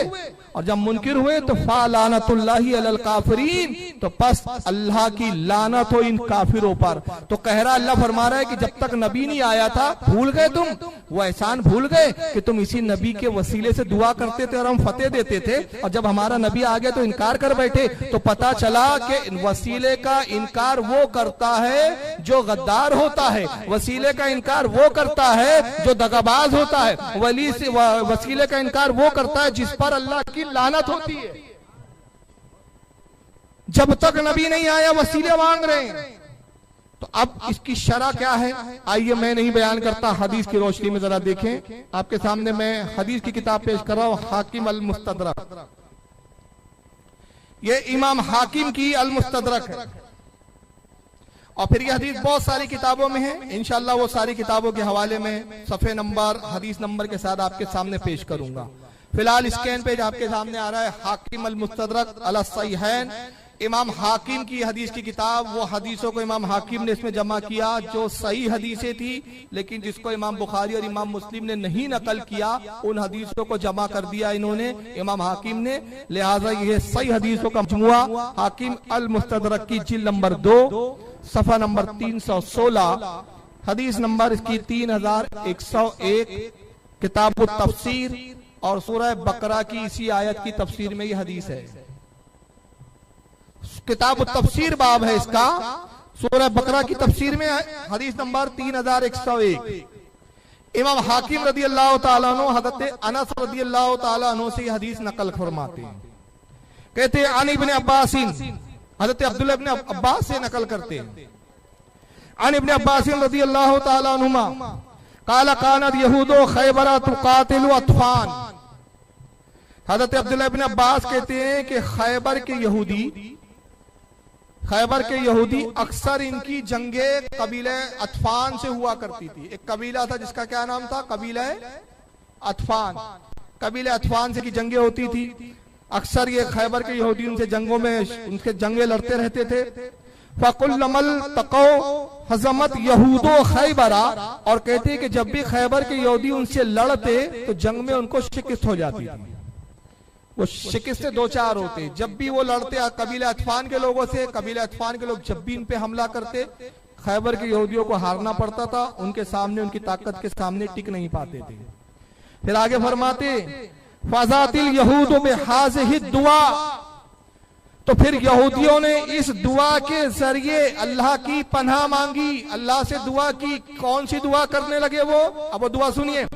और जब मुनकिर हुए तो फा लानतुल्लाहि अलल काफिरीन, तो बस अल्लाह की लानत हो इन काफिरों पर। तो कह रहा, अल्लाह फरमा रहा है कि जब तक नबी नहीं आया था, भूल गए तुम वो एहसान, भूल गए कि तुम इसी नबी के वसीले से दुआ करते थे और हम फतेह देते थे, और जब हमारा नबी आ गया तो इनकार कर बैठे। तो पता चला कि वसीले का इनकार वो करता है जो गद्दार होता है, वसीले का इनकार वो करता है जो दगाबाज होता है, वसीले का इनकार वो करता है जिस पर अल्लाह की लानत होती है। जब तक नबी नहीं आया वसीले मांग रहे हैं। तो अब इसकी शरह क्या है, आइए मैं नहीं बयान करता, हदीस की रोशनी में जरा देखें। आपके सामने मैं हदीस की किताब पेश कर रहा हूं, हाकिम अल मुस्तदरक। ये इमाम हाकिम की अल मुस्तदरक है, और फिर ये हदीस बहुत सारी किताबों में है। इंशाअल्लाह वो सारी किताबों के हवाले में सफ़े नंबर, हदीस नंबर के साथ आपके सामने पेश करूंगा। फिलहाल स्कैन पेज आपके सामने आ रहा है, हाकिम अल मुस्तदरक अला सहीहैन, इमाम हाकिम की हदीस की किताब। वो हदीसों को इमाम हाकिम ने इसमें जमा किया जो सही हदीसें थी, लेकिन जिसको इमाम बुखारी और इमाम मुस्लिम ने नहीं नकल किया, उन हदीसों को जमा कर दिया इन्होंने, इमाम हाकिम ने। लिहाजा ये सही हदीसों का मजमुआ हाकिम अल मुस्तदरक की जिल्द नंबर 2 सफा नंबर 316, हदीस नंबर इसकी 3101, किताब तफसीर, और सूरह बकरा की इसी आयत की तफसीर में ये हदीस है। किताब तफसीर बाब है इसका, सूरह बकरा की तफसीर में हदीस नंबर 3101। इमाम हाकिम रदी अल्लाह ताला अन्हु हज़रत अनस रदी अल्लाह ताला अन्हु से हदीस नकल फरमाते हैं। कहते हैं अन इब्न अब्बास, हज़रत अब्दुल्लाह इब्न अब्बास से नकल करते हैं, अन इब्न अब्बास रदी अल्लाह ताला अन्हुमा काला कानत यहूदो खैबरा तुकातिलु अतफान। हज़रत अब्दुल्लाह इब्न अब्बास कहते हैं कि खैबर के यहूदी अक्सर इनकी जंगे कबीले अतफान से हुआ करती थी। एक कबीला था जिसका क्या नाम था, कबीला अतफान। कबीले अतफान से की जंगे होती थी। अक्सर ये खैबर के यहूदी उनसे जंगों में उनके जंगे लड़ते रहते थे। फकुल्लमल तक़ौ हज़मत यहूदो खैबरा, और कहते कि जब भी खैबर के यहूदी उनसे लड़ते तो जंग में उनको शिकस्त हो जाती थी। वो शिकस्त से 2-4 होते, जब भी वो लड़ते कबीले अतफान के लोगों से, कबीले अतफान के लोग जब भी इन पे हमला करते, खैबर के यहूदियों को हारना पड़ता था, उनके सामने, उनकी ताकत के सामने टिक नहीं पाते थे। फिर आगे फरमाते फज़ातिल यहूद बिहाज़िहि दुआ, तो फिर यहूदियों ने इस दुआ के जरिए अल्लाह की पनाह मांगी, अल्लाह से दुआ की। कौन सी दुआ करने लगे वो, अब वो दुआ सुनिए,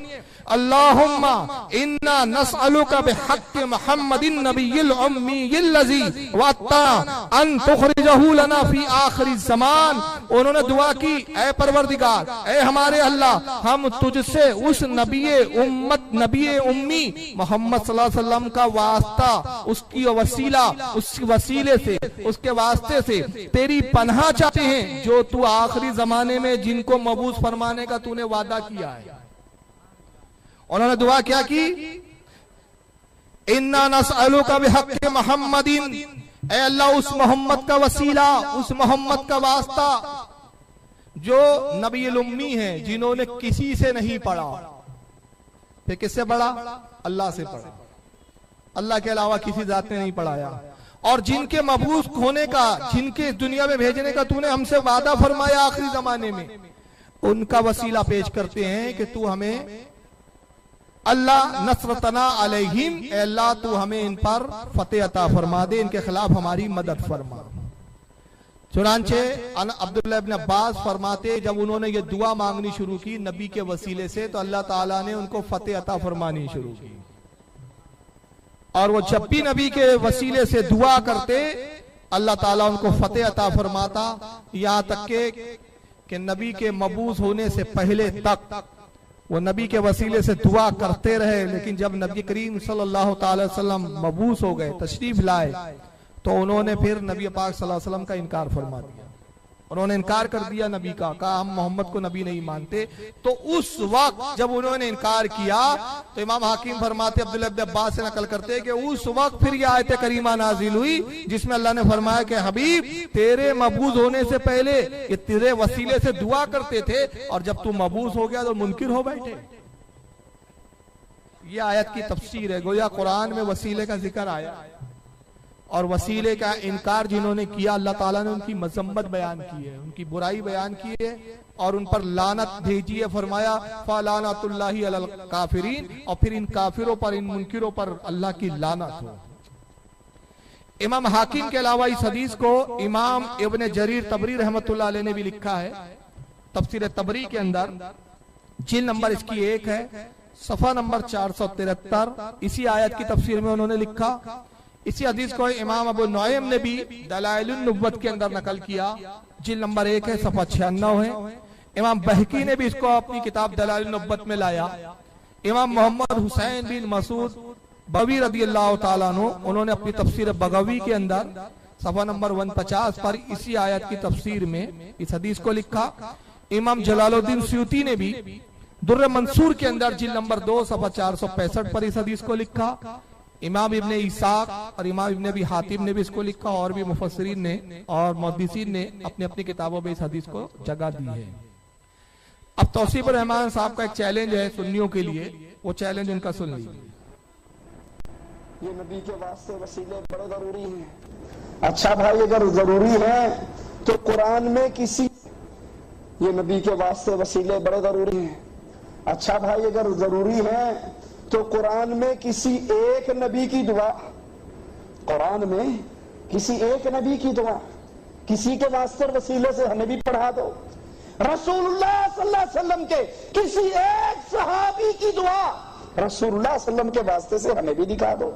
अल्लाहुम्मा इन्ना नस्अलुका बिहक्कि मुहम्मदिन नबिय्यिल उम्मिय्यिल लज़ी वअत्ता अन तुखरिजहु लना फी आखिरी ज़मान। उन्होंने दुआ की, ऐ परवरदिगार, ऐ हमारे अल्लाह, हम तुझसे उस नबी उम्मी मोहम्मद सल्लल्लाहु अलैहि वसल्लम का वास्ता, उसकी वसीला, उस वसीले से, उसके वास्ते से तेरी पनाह चाहते हैं, जो तू आखिरी जमाने में जिनको मबूस फरमाने का तूने वादा किया है। उन्होंने दुआ क्या की, इन्ना नस्अलुका बिहक्कि मुहम्मदिन, ऐ अल्लाह उस मोहम्मद का वसीला, उस मोहम्मद का वास्ता जो नबीउल उम्मी है, जिन्होंने किसी से नहीं पढ़ा। फिर किससे पढ़ा, अल्लाह से पढ़ा, अल्लाह के अलावा किसी जात ने नहीं पढ़ाया। और जिनके मबूस होने का, जिनके दुनिया में भेजने का तूने हमसे वादा फरमाया आखिरी जमाने में, उनका वसीला पेश करते हैं कि तू हमें अल्लाह नसरतना अलैहिम, अल्लाह तू हमें इन पर फतेह अता फरमा दे, इनके खिलाफ हमारी मदद फरमा। चुनांचे अब्दुल्लाह इब्न अब्बास फरमाते जब उन्होंने ये दुआ मांगनी शुरू की नबी के वसीले से तो अल्लाह ताला ने उनको फतेह अता फरमानी शुरू की। और वो जब भी नबी के वसीले से दुआ करते अल्लाह ताला उनको फतेह अता फरमाता, यहाँ तक के नबी के मबूस होने से पहले तक वो नबी के वसीले से दुआ करते रहे। लेकिन जब नबी करीम सल्लल्लाहु अलैहि वसल्लम मबूस हो गए, तशरीफ लाए, तो उन्होंने फिर नबी पाक सल्लल्लाहु अलैहि वसल्लम का इनकार फरमा दिया। उन्होंने इनकार कर दिया नबी का, कहा हम मोहम्मद को नबी नहीं मानते। तो उस वक्त जब उन्होंने इनकार किया तो इमाम हाकिम फरमाते, अब्दुल्लाह इब्न अब्बास से नकल करते कि उस वक्त फिर यह आयत करीमा नाजिल हुई जिसमें अल्लाह ने फरमाया कि हबीब तेरे मबूस होने से पहले ये तेरे वसीले से दुआ करते थे और जब तू मबूस हो गया तो मुनकिर हो बैठे। ये आयत की तफसीर है, गोया कुरान में वसीले का जिक्र आया और वसीले का इनकार जिन्होंने किया अल्लाह ताला ने उनकी मजम्मत बयान की है, उनकी बुराई बयान की है और उन पर लानत भेजी है। फरमाया फलानतुल्लाहि अलल काफिरीन, और फिर इन काफिरों पर, इन मुनकिरों पर अल्लाह की लानत हो। इमाम हाकिम के अलावा इस हदीस को इमाम इब्न जरीर तबरी रहमतुल्लाह अलैह ने भी लिखा है तफसीर तबरी के अंदर, जिल्द नंबर इसकी 1 है, सफा नंबर 473। इसी आयत की तफसीर में उन्होंने लिखा। इसी हदीस को इमाम अबू नुआइम ने भी दलाइलुन नुबुव्वत के अंदर नकल किया, जिल्द नंबर 1 है, सफा 96 है। इमाम बहकी ने भी इसको अपनी किताब दलाइलुन नुबुव्वत में लाया। इमाम मोहम्मद हुसैन बिन मसूद बगवी रदियल्लाहु ताला अन्हु उन्होंने अपनी तफसीर बगवी के अंदर सफा नंबर 150 पर इसी आयत की तफसीर में इस हदीस को लिखा। इमाम जलालुद्दीन सयूती ने भी दुर्र मंसूर के अंदर जिल्द नंबर 2 सफा 465 पर इस हदीस को लिखा। इमाम इब्ने इसाक और इमाम इब्ने अबी हातिम ने भी इसको लिखा और भी मुफस्सिरीन ने और मुहद्दिसीन ने अपनी अपनी किताबों में इस हदीस को जगह दी है। अब तौसीफ रहमान साहब का एक चैलेंज है सुन्नियों के लिए, वो चैलेंज उनका सुन लीजिए। ये नबी के वास्ते वसीले बड़े जरूरी हैं। अच्छा भाई अगर जरूरी है तो कुरान में किसी, ये नबी के वास्ते वसीले बड़े जरूरी हैं। अच्छा भाई अगर जरूरी है तो कुरान में किसी एक नबी की दुआ, कुरान में किसी एक नबी की दुआ किसी के वास्ते वसीले से हमें भी पढ़ा दो। रसूलुल्लाह सल्लल्लाहु अलैहि वसल्लम के किसी एक सहाबी की दुआ रसूलुल्लाह सल्लल्लाहु अलैहि वसल्लम के वास्ते से हमें भी दिखा दो।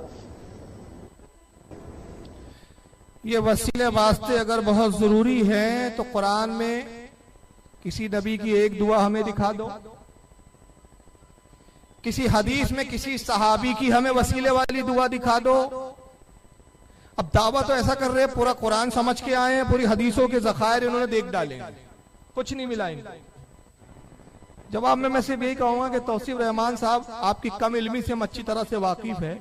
ये वसीले वास्ते अगर बहुत जरूरी है तो कुरान में किसी नबी की एक दुआ हमें दिखा दो, किसी हदीस में किसी सहाबी की हमें वसीले वाली दुआ दिखा दो। अब दावा तो ऐसा कर रहे हैं पूरा कुरान समझ के आए हैं, पूरी हदीसों के ज़खायर इन्होंने देख डाले, कुछ नहीं मिला इनको। जवाब में मैं सिर्फ यही कहूंगा कि तौसीफ रहमान साहब आपकी कम इल्मी से अच्छी तरह से वाकिफ है।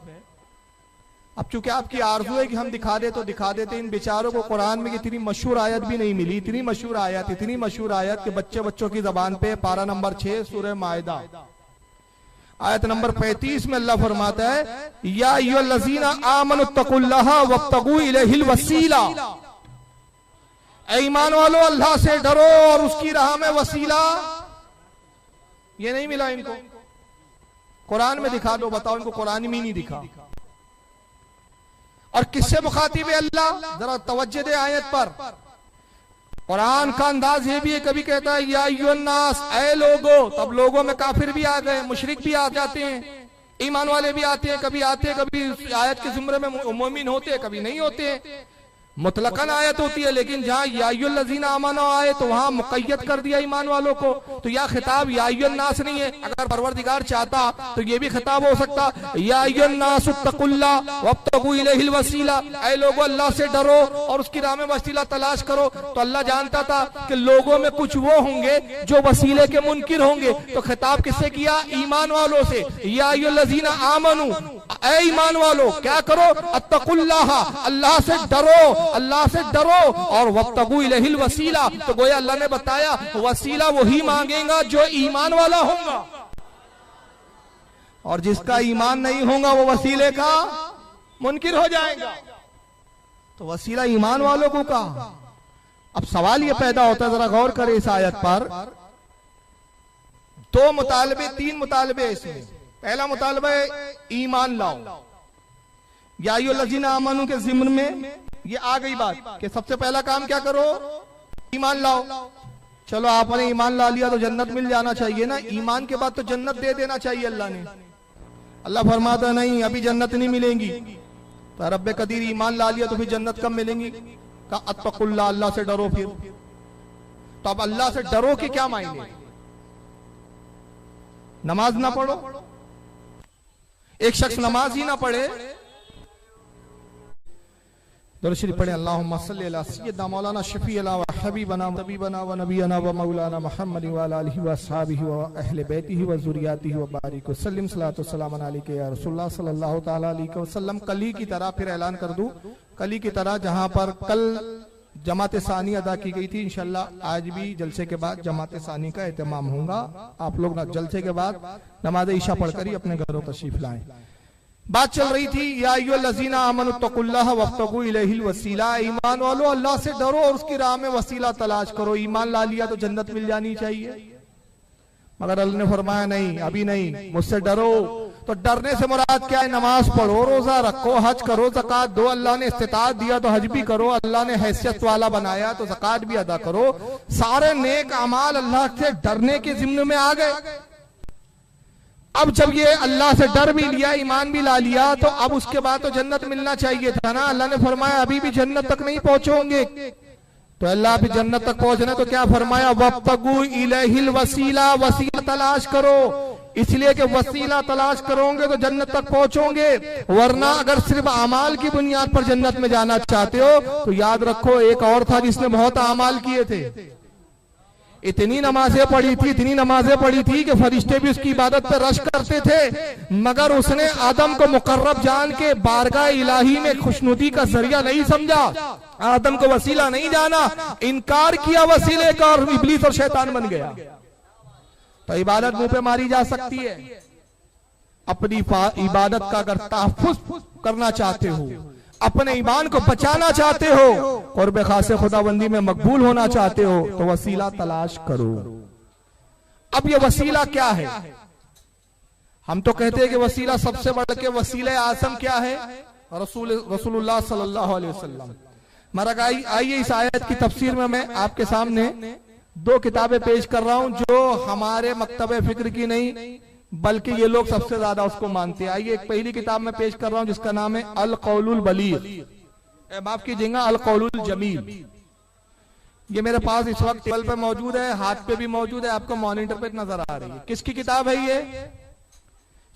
अब चूंकि आपकी आरज़ू है कि हम दिखा दे तो दिखा देते, इन बेचारों को कुरान में इतनी मशहूर आयत भी नहीं मिली, इतनी मशहूर आयत कि बच्चों की जबान पे पारा नंबर 6 सूरह माइदा आयत नंबर 35 में अल्लाह फरमाता है या अय्युहल्लज़ीना आमनुत्तकुल्लाह वब्तगू इलैहिल वसीला, ऐ ईमान वालों अल्लाह से डरो और उसकी राह में वसीला। ये नहीं मिला इनको, कुरान में दिखा दो, बताओ इनको कुरान में नहीं दिखा। और किससे मुखातिब है अल्लाह, जरा तवज्जो दे आयत पर। कुरान का अंदाज ये भी है, कभी कहता है या अय्युहन्नास, ऐ लोगो, तब लोगों में काफिर भी आ गए, मुशरिक भी आ जाते हैं, ईमान वाले भी आते हैं, कभी आयत के जुमरे में मोमिन होते हैं, कभी नहीं होते हैं। मुतलकन आयत होती है, लेकिन जहाँ या अय्युहल्लज़ीना आमनू आए तो वहां मुक़य्यद कर दिया ईमान वालों को। तो यह खिताब या अय्युहन्नास नहीं है, अगर परवरदिगार चाहता तो ये भी खिताब हो सकता या अय्युहन्नासुत्तकुल्लाह वब्तगू इलैहिल वसीला, ऐ लोगों अल्लाह से डरो और उसकी राह में वसीला तलाश करो। तो अल्लाह जानता था कि लोगों में कुछ वो होंगे जो वसीले के मुनकिर होंगे, तो खिताब किससे किया, ईमान वालों से। या अय्युहल्लज़ीना आमनू, ऐ ईमान वालों क्या करो, अत्तकुल्लाह, अल्लाह से डरो, अल्लाह से डरो और वब्तगू इलैहिल वसीला। तो गोया अल्लाह ने बताया वसीला वही मांगेगा जो ईमान वाला होगा, और जिसका ईमान नहीं होगा वो वसीले का मुनकिर हो जाएगा। तो वसीला ईमान वालों को कहा। अब सवाल ये पैदा होता है, जरा गौर करें इस आयत पर, 2 मुतालबे 3 मुतालबे इसमें। पहला मुतालबा है ईमान लाओ, या अय्युहल्लज़ीना आमनू के ज़िम्न में ये आ गई बात कि सबसे पहला काम क्या करो, ईमान लाओ। चलो आपने ईमान ला लिया तो जन्नत मिल जाना चाहिए ना, ईमान के बाद तो जन्नत दे देना चाहिए अल्लाह ने। अल्लाह फरमाता नहीं अभी जन्नत नहीं मिलेंगी, तो रब्बे कदीर ईमान ला लिया तो फिर जन्नत कब मिलेंगी? का अत्तकुल्लाह, अल्लाह से डरो। फिर तो अब अल्लाह से डरो के क्या मायने? नमाज ना पढ़ो, एक शख्स नमाज ही ना पढ़े, दुरूद शरीफ पढ़े अल्लाहुम्मा सल्ली अला सय्यिदना मौलाना शफीअना व हबीबना तबीबना व नबीना व मौलाना मुहम्मद व अला आलिहि व अस्हाबिहि व अहले बैतिहि व ज़ुर्रिय्यतिहि व बारिक वसल्लिम सल्लल्लाहु सलामन अलैका या रसूलुल्लाह सल्लल्लाहु तआला अलैहि वसल्लम। कली की तरह फिर ऐलान कर दूं, कली की तरह जहां पर कल जमात सानी अदा की गई थी, इंशाल्लाह आज भी जलसे के बाद जमात सानी का एहतमाम होगा। आप लोग जलसे के बाद नमाज ईशा पढ़कर ही अपने घरों तशरीफ लाएं। बात चल रही थी या अय्युहल्लज़ीना आमनुत्तकुल्लाह वब्तगू इलैहिल वसीला, ईमान वालों अल्लाह से डरो और उसकी राह में वसीला तलाश करो। ईमान ला लिया तो जन्नत मिल जानी चाहिए, मगर अल्लाह ने फरमाया नहीं अभी नहीं, मुझसे डरो। तो डरने से मुराद क्या है? नमाज पढ़ो, रोजा रखो, हज करो, ज़कात दो। अल्लाह ने इस्तिताअत दिया तो हज भी करो, अल्लाह ने हैसियत वाला बनाया तो ज़कात भी अदा करो। सारे नेक अमाल अल्लाह से डरने के जिम्मे में आ गए। अब जब ये अल्लाह से डर भी लिया, ईमान भी ला लिया, तो अब उसके बाद तो जन्नत मिलना चाहिए था ना। अल्लाह ने फरमाया अभी भी जन्नत तक नहीं पहुंचोगे, तो अल्लाह भी जन्नत तक पहुंचना तो क्या फरमाया? वब्तगू इलैहिल वसीला, वसीला तलाश करो। इसलिए कि वसीला तलाश करोगे तो जन्नत तक पहुंचोगे, वरना अगर सिर्फ अमाल की बुनियाद पर जन्नत में जाना चाहते हो तो याद रखो एक और था जिसने बहुत अमाल किए थे, इतनी नमाजें पढ़ी थी, इतनी नमाजें पढ़ी थी कि फरिश्ते भी उसकी इबादत पे रश करते थे, मगर उसने आदम को मुकर्रब जान के बारगाह इलाही में खुशनुदी का जरिया नहीं समझा, आदम को वसीला नहीं जाना, इनकार किया वसीले का और इब्लीस और शैतान बन गया। तो इबादत मुंह पे मारी जा सकती है। अपनी इबादत का अगर तहफ्फुज़ करना चाहते हो, अपने ईमान को बचाना चाहते हो, क़ुर्ब खासे खुदाबंदी में मकबूल होना चाहते हो, तो वसीला तलाश करो। अब ये वसीला क्या है? हम तो कहते हैं कि वसीला सबसे बढ़ के वसीला आज़म क्या है? रसूलुल्लाह सल्लल्लाहु अलैहि वसल्लम। मगर आइए इस आयत की तफसीर में मैं आपके सामने दो किताबें पेश कर रहा हूं जो हमारे मकतबे फिक्र की नहीं बल्कि ये लोग सबसे ज्यादा उसको मानते हैं। आइए एक पहली किताब में पेश कर रहा हूं जिसका नाम है अल कौलुल बलीग, माफ कीजिएगा अल कौलुल जमील। ये मेरे पास इस वक्त टेबल पे मौजूद है, हाथ पे भी मौजूद है, आपको मॉनिटर पे नजर आ रही है। किसकी किताब है ये?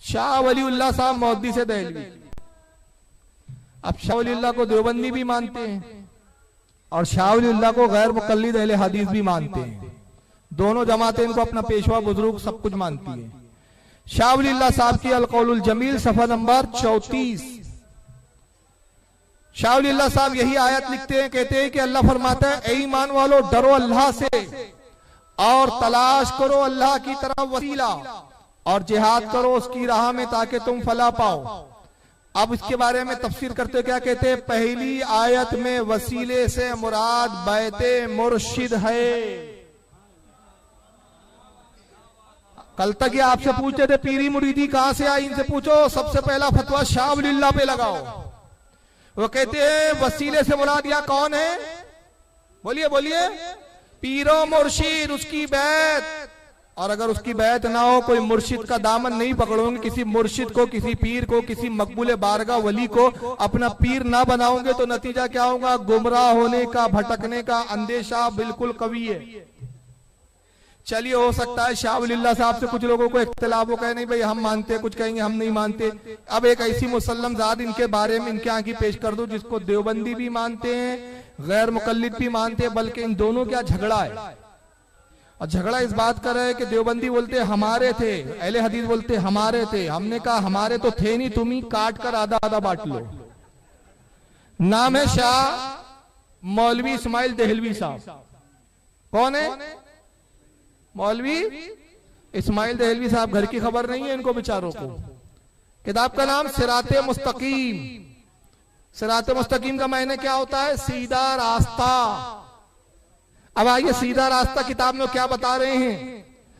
शाह वलीउल्लाह साहब मौदी से दहलवी। अब शाह वलीउल्लाह को देवबंदी भी मानते हैं और शाह वलीउल्लाह को गैर मुकल्लिद अहले हदीस भी मानते हैं। दोनों जमातें इनको अपना पेशवा बुजुर्ग सब कुछ मानती है। शाह वलीउल्लाह साहब की अल कौलुल जमील सफा नंबर 34। शाह वलीउल्लाह साहब यही आयत लिखते हैं, कहते हैं कि अल्लाह फरमाता है ऐ ईमान वालो डरो अल्लाह से और तलाश करो अल्लाह की तरफ वसीला और जिहाद करो उसकी राह में ताकि तुम फला पाओ। अब इसके बारे में तफसीर करते क्या कहते हैं? पहली आयत में वसीले से मुराद बैते मुर्शिद है। कल तक ये आपसे पूछते थे पीरी मुरीदी कहां से आई, इनसे पूछो। सबसे पहला फतवा शाह वलीउल्लाह पे लगाओ। वो कहते हैं वसीले से मुराद या कौन है? बोलिए बोलिए। पीरो मुर्शिद, उसकी बैत। और अगर उसकी बैत ना हो, कोई मुर्शिद का दामन नहीं पकड़ोगे, किसी मुर्शिद को, किसी पीर को, किसी मकबूल बारगाह वली को अपना पीर ना बनाओगे तो नतीजा क्या होगा? गुमराह होने का, भटकने का अंदेशा बिल्कुल कवी है। चलिए हो सकता है शाह वलीउल्लाह साहब से कुछ लोगों को इख्तिलाफ हो, कहे नहीं भाई हम मानते, कुछ कहेंगे हम नहीं मानते। अब एक ऐसी मुसल्लम ज़ात इनके बारे में इनके आगे पेश कर दूं जिसको देवबंदी भी मानते हैं, गैर मुकल्लिद भी मानते हैं, बल्कि इन दोनों क्या झगड़ा है। और झगड़ा इस बात का है कि देवबंदी बोलते हमारे थे, अहले हदीस बोलते हमारे थे। हमने कहा हमारे तो थे नहीं, तुम ही काट कर आधा आधा बांट लो। नाम है शाह मौलवी इस्माइल देहलवी साहब। कौन है? मौलवी इस्माइल देहलवी साहब। घर की खबर नहीं है इनको बेचारों को। किताब का नाम सिराते मुस्तकीम। सिराते मुस्तकीम का मायने क्या होता है? सीधा रास्ता। अब आइए सीधा रास्ता किताब में क्या बता रहे हैं?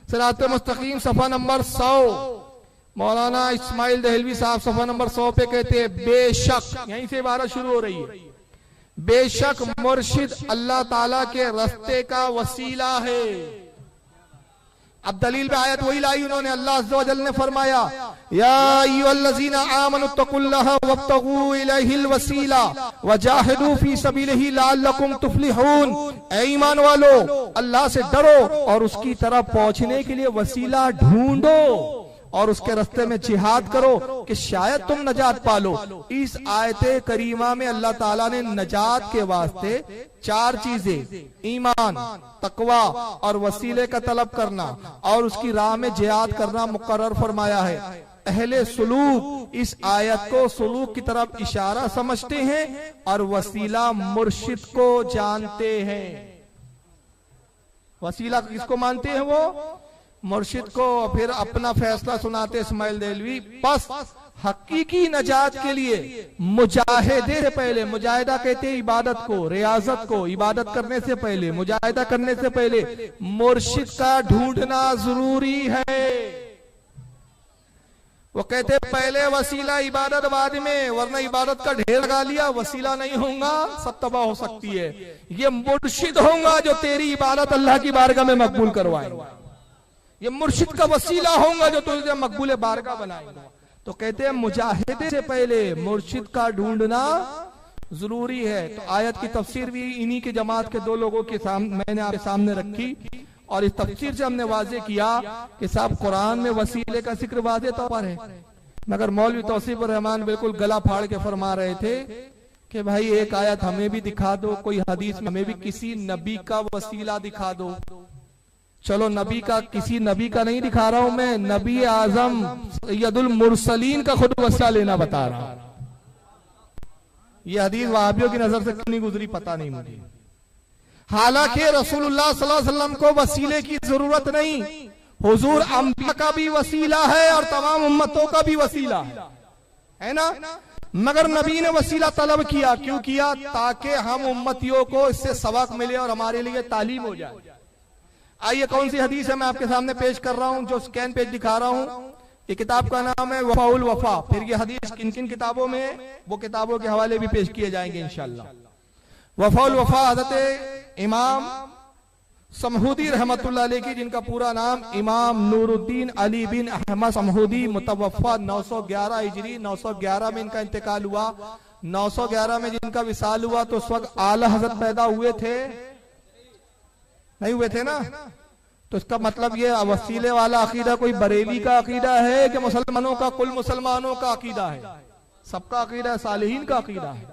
सिराते मुस्तकीम सफा नंबर 100, मौलाना इस्माइल देहलवी साहब सफा नंबर 100 पे कहते हैं बेशक, यहीं से इबारत शुरू हो रही है, बेशक मुर्शिद अल्लाह ताला के रास्ते का वसीला है। अब दलील में आयत वही लाई उन्होंने, अल्लाह अज़्ज़ व जल ने फरमाया या अय्युहल्लज़ीना आमनुत्तकुल्लाहा वब्तगू इलैहिल वसीला वजाहिदू फी सबीलिही लअल्लकुम तुफ्लिहून। ऐ ईमान वालो, अल्लाह से डरो और उसकी तरफ पहुंचने के लिए वसीला ढूंढो और उसके रास्ते में जिहाद करो कि शायद तुम नजात पालो। इस आयते करीमा में अल्लाह ताला ने नजात के वास्ते 4 चीजें, ईमान, तकवा और वसीले का तलब करना और उसकी राह में जिहाद करना मुकर्रर फरमाया है। अहले सुलूक इस आयत को सुलूक की तरफ इशारा समझते हैं और वसीला मुर्शिद को जानते हैं। वसीला किसको मानते हैं? वो मुर्शिद को। फिर अपना फैसला सुनाते इस्माइल देलवी, बस हकीकी नजात के लिए मुजाहिदे से पहले, मुजाहिदा कहते हैं इबादत को, रियाजत को, इबादत करने से पहले, मुजाहिदा करने से पहले मुर्शिद का ढूंढना जरूरी है। वो कहते पहले वसीला इबादत बाद में, वरना इबादत का ढेर लगा लिया वसीला नहीं होगा, सब तबाह हो सकती है। ये मुर्शिद होगा जो तेरी इबादत अल्लाह की बारगाह में मकबूल करवाएगा। ये मुर्शिद का वसीला होगा जो तुझे मकबूल बारगाह बनाएगा। तो कहते हैं मुजाहिदे से पहले मुर्शिद का ढूंढना जरूरी है। तो आयत की तफसीर भी इन्हीं के जमात के 2 लोगों के सामने मैंने आपके सामने रखी और इस तफसीर से हमने वाजे किया कि साहब कुरान में वसीले का जिक्र वाजे तौर पर है, मगर मौलवी तौसीफ रहमान बिल्कुल गला फाड़ के फरमा रहे थे कि भाई एक आयत हमें भी दिखा दो, कोई हदीस में हमें भी किसी नबी का वसीला दिखा दो। चलो नबी का, किसी नबी का नहीं दिखा रहा हूं मैं, नबी आजम सैयदुल मुरसलीन का खुद वसीला लेना बता रहा हूं। ये हदीस वहाबियों की नजर से क्यों नहीं गुजरी पता नहीं मुझे। हालांकि रसूलुल्लाह सल्लल्लाहु अलैहि वसल्लम को वसीले की जरूरत नहीं, हुजूर अंबिया का भी वसीला है और तमाम उम्मतों का भी वसीला है ना। मगर नबी ने वसीला तलब किया, क्यों किया? ताकि हम उम्मतियों को इससे सबक मिले और हमारे लिए तालीम हो जाए। आइए कौन सी हदीस है मैं आपके सामने पेश कर रहा हूं, जो स्कैन पेज दिखा रहा हूं। ये किताब का नाम है वफाउल वफा। फिर ये हदीस किन किन किताबों में, वो किताबों के हवाले भी पेश किए जाएंगे इंशाअल्लाह। वफाउल वफा हज़रत इमाम समहूदी रहमतुल्लाह अलैह की, जिनका पूरा नाम इमाम नूरुद्दीन अली बिन अहमद समहूदी, मुतवफ़ा 911 हिजरी, 911 में इनका इंतकाल हुआ। 911 में जिनका विसाल हुआ तो उस वक्त आला हजरत पैदा हुए थे नहीं हुए थे ना। तो इसका मतलब ये वसीले वाला अकीदा कोई बरेली का अकीदा है कि मुसलमानों का, कुल मुसलमानों का अकीदा है? सबका अकीदा है, सालेहीन का अकीदा है।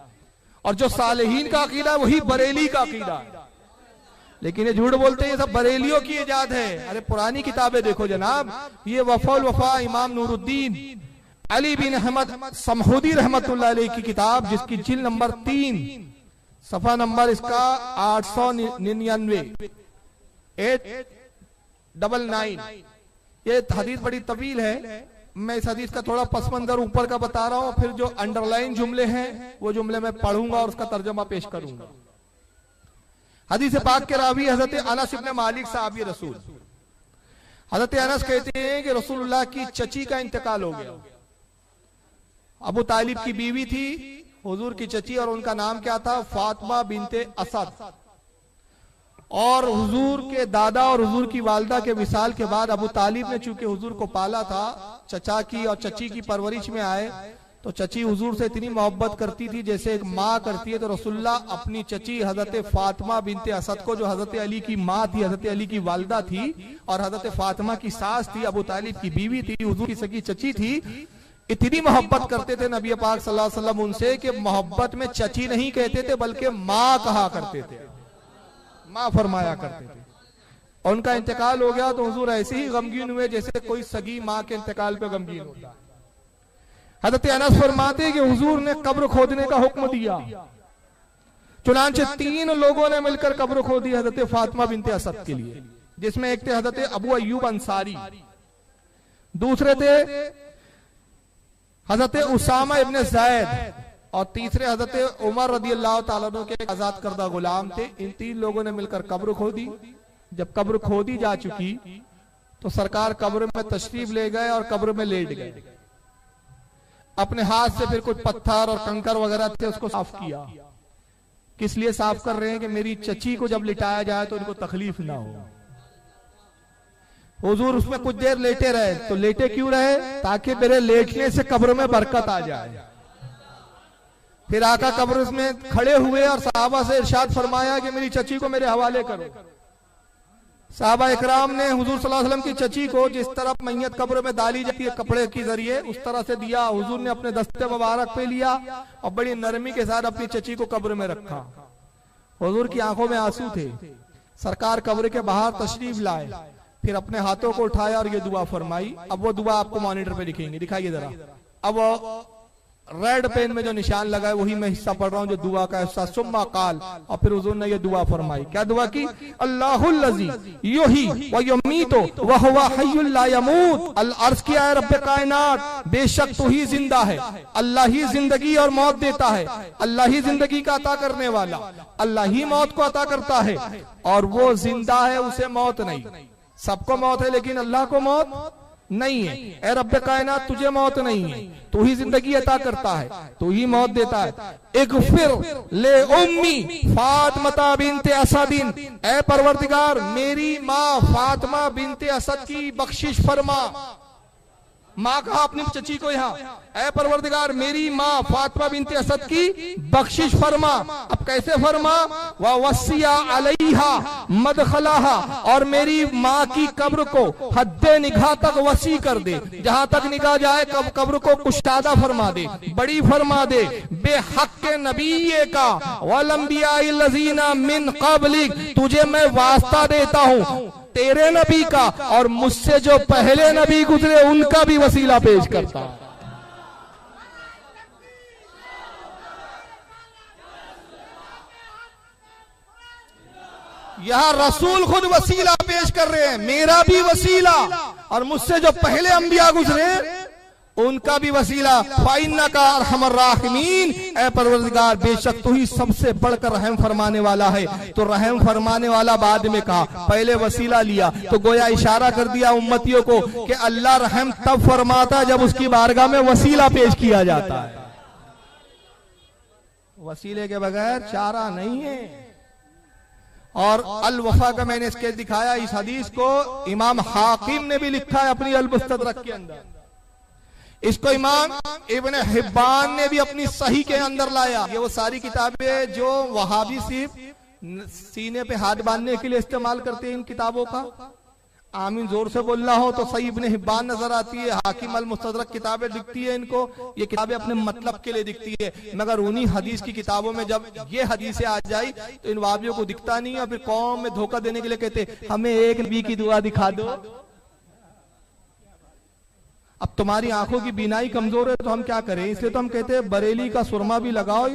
और जो सालेहीन का अकीदा है वही बरेली का अकीदा है। लेकिन ये झूठ बोलते हैं ये सब बरेलियों की इजाद है। अरे पुरानी किताबें देखो जनाब, ये वफाउल वफा इमाम नूरुद्दीन अली बिन अहमद समहूदी रहमतुल्लाह अलैह की किताब, जिसकी जिल्द नंबर 3 सफा नंबर इसका 899 899। ये हदीस बड़ी तवील है, मैं इस हदीस का थोड़ा पस मंजर ऊपर का बता रहा हूं, फिर जो अंडरलाइन जुमले हैं वो जुमले मैं पढ़ूंगा और उसका तर्जमा पेश करूंगा। हदीस पाक के रावी हजरत अनस इब्न मालिक साहबी रसूल। हजरत अनस कहते हैं कि रसूलुल्लाह की चची का इंतकाल हो गया। अबू तालिब की बीवी थी हुजूर की चची, और उनका नाम क्या था? फातिमा बिनते असद। और हुजूर के दादा और हुजूर की वालदा के विसाल के बाद अबू तालिब ने चूंकि हुजूर को पाला था, चचा की और चची की परवरिश में आए, तो चची हुजूर से इतनी मोहब्बत करती थी जैसे एक माँ करती है। तो रसूलुल्लाह अपनी चची हजरत फातिमा बिनते असद को, जो हजरत अली की माँ थी, हजरत अली की वालदा थी और हजरत फातिमा की सास थी, अबू तालिब की बीवी थी, हुजूर की सगी चची थी, इतनी मोहब्बत करते थे नबी पाक सल्लल्लाहु अलैहि वसल्लम उनसे कि मोहब्बत में चची नहीं कहते थे बल्कि माँ कहा करते थे, माँ फरमाया करते थे। और उनका इंतकाल हो गया तो हुजूर ऐसे ही गमगीन हुए जैसे कोई सगी माँ के इंतकाल पे गमगीन होता है। हजरत अनस फरमाते कि हुजूर ने कब्र खोदने का हुक्म दिया, चुनांचे 3 लोगों ने मिलकर कब्र खोदी हजरत फातिमा बिनते असद के लिए, जिसमें एक थे हजरत अबू अय्यूब अंसारी, दूसरे थे हजरत उसामा इब्न ज़ैद और तीसरे हजरत उमर रदियल्लाहु ताला अन्हु के आजाद करदा गुलाम थे। इन 3 लोगों ने मिलकर कब्र खोदी। जब कब्र खोदी जा चुकी तो सरकार कब्र में तशरीफ ले गए और कब्र में लेट गए। अपने हाथ से फिर कुछ पत्थर और कंकर वगैरह थे उसको साफ किया, किस लिए साफ कर रहे हैं कि मेरी चची को जब लिटाया जाए तो उनको तकलीफ ना हो। हुजूर उसमें कुछ देर लेटे रहे, तो लेटे क्यों रहे? ताकि मेरे लेटने से कब्र में बरकत आ जाए। फिर आका कब्र में खड़े हुए और साहबा से इरशाद फरमाया कि मेरी चची को मेरे हवाले करो। साहबा इकराम ने हुजूर सल्लल्लाहु अलैहि वसल्लम की चची को जिस तरफ मैयत कब्र में डाली जाती है कपड़े के जरिए, उस तरह से दिया। हुजूर ने अपने दस्ते मुबारक पे लिया और बड़ी नरमी के साथ अपनी चची को कब्र में रखा। हुजूर की आंखों में आंसू थे। सरकार कब्र के बाहर तशरीफ लाए, फिर अपने हाथों को उठाया और ये दुआ फरमाई। अब वो दुआ आपको मॉनिटर पे लिखेंगे, दिखाइए जरा। अब रेड पेन में जो निशान लगा है वही मैं हिस्सा पढ़ रहा हूँ, जो दुआ का हिस्सा। सुम्मा काल, और फिर हुजूर ने ये दुआ फरमाई। क्या दुआ की? अल्लाहुल लज़ी युही व युमीतु व हुवा हय्युल ला यमूत। अर्ज़ किया है रब्बे कायनात, बेशक तू ही जिंदा है, अल्लाह ही जिंदगी और मौत देता है, अल्लाह ही जिंदगी का अता करने वाला, अल्लाह ही मौत को अता करता है, और वो जिंदा है, उसे मौत नहीं। सबको मौत है लेकिन अल्लाह को मौत नहीं है। ए रब्बे कायनात, तुझे मौत नहीं है, तू ही जिंदगी अता करता है, तू ही मौत देता है। इग़फिर ले उम्मी फातिमा बिनते असदिन, ए परवरदिगार मेरी माँ फातिमा बिनते असद की बख्शिश फरमा। माँ कहा अपनी चची को यहाँ, ऐ परवरदिगार मेरी माँ फातिमा बिनते असद की बख्शिश फरमा। अब कैसे फरमा? व वसिया अलैहा मदखलाहा, और मेरी माँ की कब्र को हद्दे निगाह तक वसी कर दे, जहाँ तक निगाह जाए कब्र को कुशादा फरमा दे, बड़ी फरमा दे। बेहक नबी का वलंबियाइल लज़ीना मिन क़ब्लिक, तुझे मैं वास्ता देता हूँ तेरे नबी का और मुझसे जो पहले नबी गुजरे उनका भी वसीला पेश करता। यहां रसूल खुद वसीला पेश कर रहे हैं, मेरा भी वसीला और मुझसे जो पहले अंबिया गुजरे उनका भी वसीला। फाइन्ना का अरहमर राहिमीन, ऐ परवरदिगार बेशक तू ही सबसे बढ़कर रहम फरमाने वाला है। तो रहम फरमाने वाला बाद में कहा, पहले वसीला लिया, तो गोया इशारा कर दिया उम्मतियों को कि अल्लाह रहम तब फरमाता जब उसकी बारगाह में वसीला पेश किया जाता है। वसीले के बगैर चारा नहीं है। और अल वफा का मैंने स्केच दिखाया, इस हदीस को इमाम हाकिम ने भी लिखा है अपनी अल मुस्तदरक के अंदर। इसको इमाम इब्न हिब्बान ने भी अपनी सही के अंदर लाया। ये वो सारी किताबें जो वहाबी सिर्फ सीने पे हाथ बांधने के लिए इस्तेमाल करते हैं, इन किताबों का आमीन जोर से बोलना हो तो सही इब्न हिब्बान नजर आती है, हाकिम अल मुस्तदरक किताबें दिखती है इनको। ये किताबें अपने मतलब के लिए दिखती है, मगर उन्हीं हदीस की किताबों में जब ये हदीसें आ जाए तो इन वाबियों को दिखता नहीं है। फिर कौम में धोखा देने के लिए कहते हमें एक नबी की दुआ दिखा दो। अब तुम्हारी आंखों की बीनाई कमजोर है तो हम क्या करें? इसलिए तो हम कहते हैं बरेली का सुरमा भी लगाओ,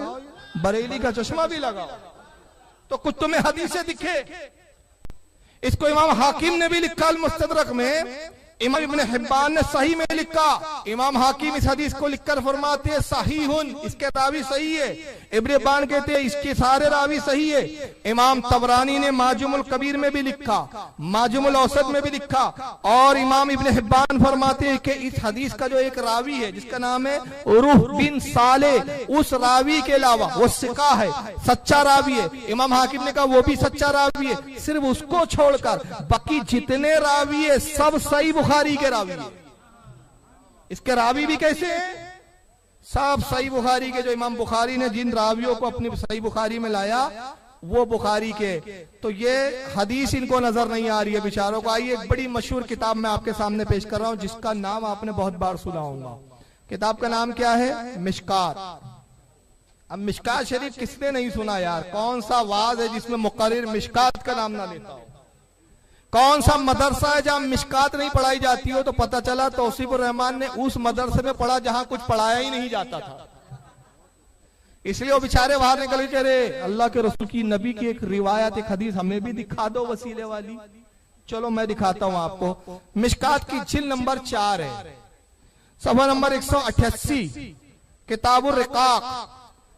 बरेली का चश्मा भी लगाओ, तो कुछ तुम्हें हदीसें दिखे। इसको इमाम हाकिम ने भी लिखा अल मुस्तदरक में, इमाम इब्न हिब्बान ने सही में लिखा। इमाम हाकिम इस हदीस को लिखकर फरमाते हैं सहीहुन, इसके रावी सही है। इब्न हिब्बान कहते हैं इसके सारे रावी सही है। इमाम तबरानी ने माजुमुल कबीर में भी लिखा, माजुमुल औसत में भी लिखा। और इमाम इब्न हिब्बान फरमाते हैं कि इस हदीस का जो एक रावी है जिसका नाम है रूह बिन साले, उस रावी के अलावा वो सिका है, सच्चा रावी है। इमाम हाकिम ने कहा वो भी सच्चा रावी है, सिर्फ उसको छोड़कर बाकी जितने रावी है सब सही बुखारी के रावी है। इसके रावी भी कैसे हैं? सब सही बुखारी के। जो इमाम बुखारी ने जिन रावियों को अपनी सही बुखारी में लाया वो बुखारी के। तो ये हदीस इनको नजर नहीं आ रही है बेचारों को। आइए एक बड़ी मशहूर किताब मैं आपके सामने पेश कर रहा हूं जिसका नाम आपने बहुत बार सुना होगा। किताब का नाम क्या है? मिशकात। अब मिशकात शरीफ किसने नहीं सुना यार? कौन सा वाज है जिसमें मुकर्रिर मिशकात का नाम ना लेता हो? कौन सा मदरसा है जहां मिशकात नहीं पढ़ाई जाती हो? तो पता चला तौसीफुर रहमान ने उस मदरसे में पढ़ा जहां कुछ पढ़ाया ही नहीं जाता था, इसलिए वो बेचारे बाहर निकल के रे अल्लाह के रसूल की नबी की एक रिवायत, एक हदीस हमें भी दिखा दो वसीले वाली। चलो मैं दिखाता हूं आपको। मिशकात की जिल्द नंबर 4 है, सफा नंबर 188, किताबुर रिकाक,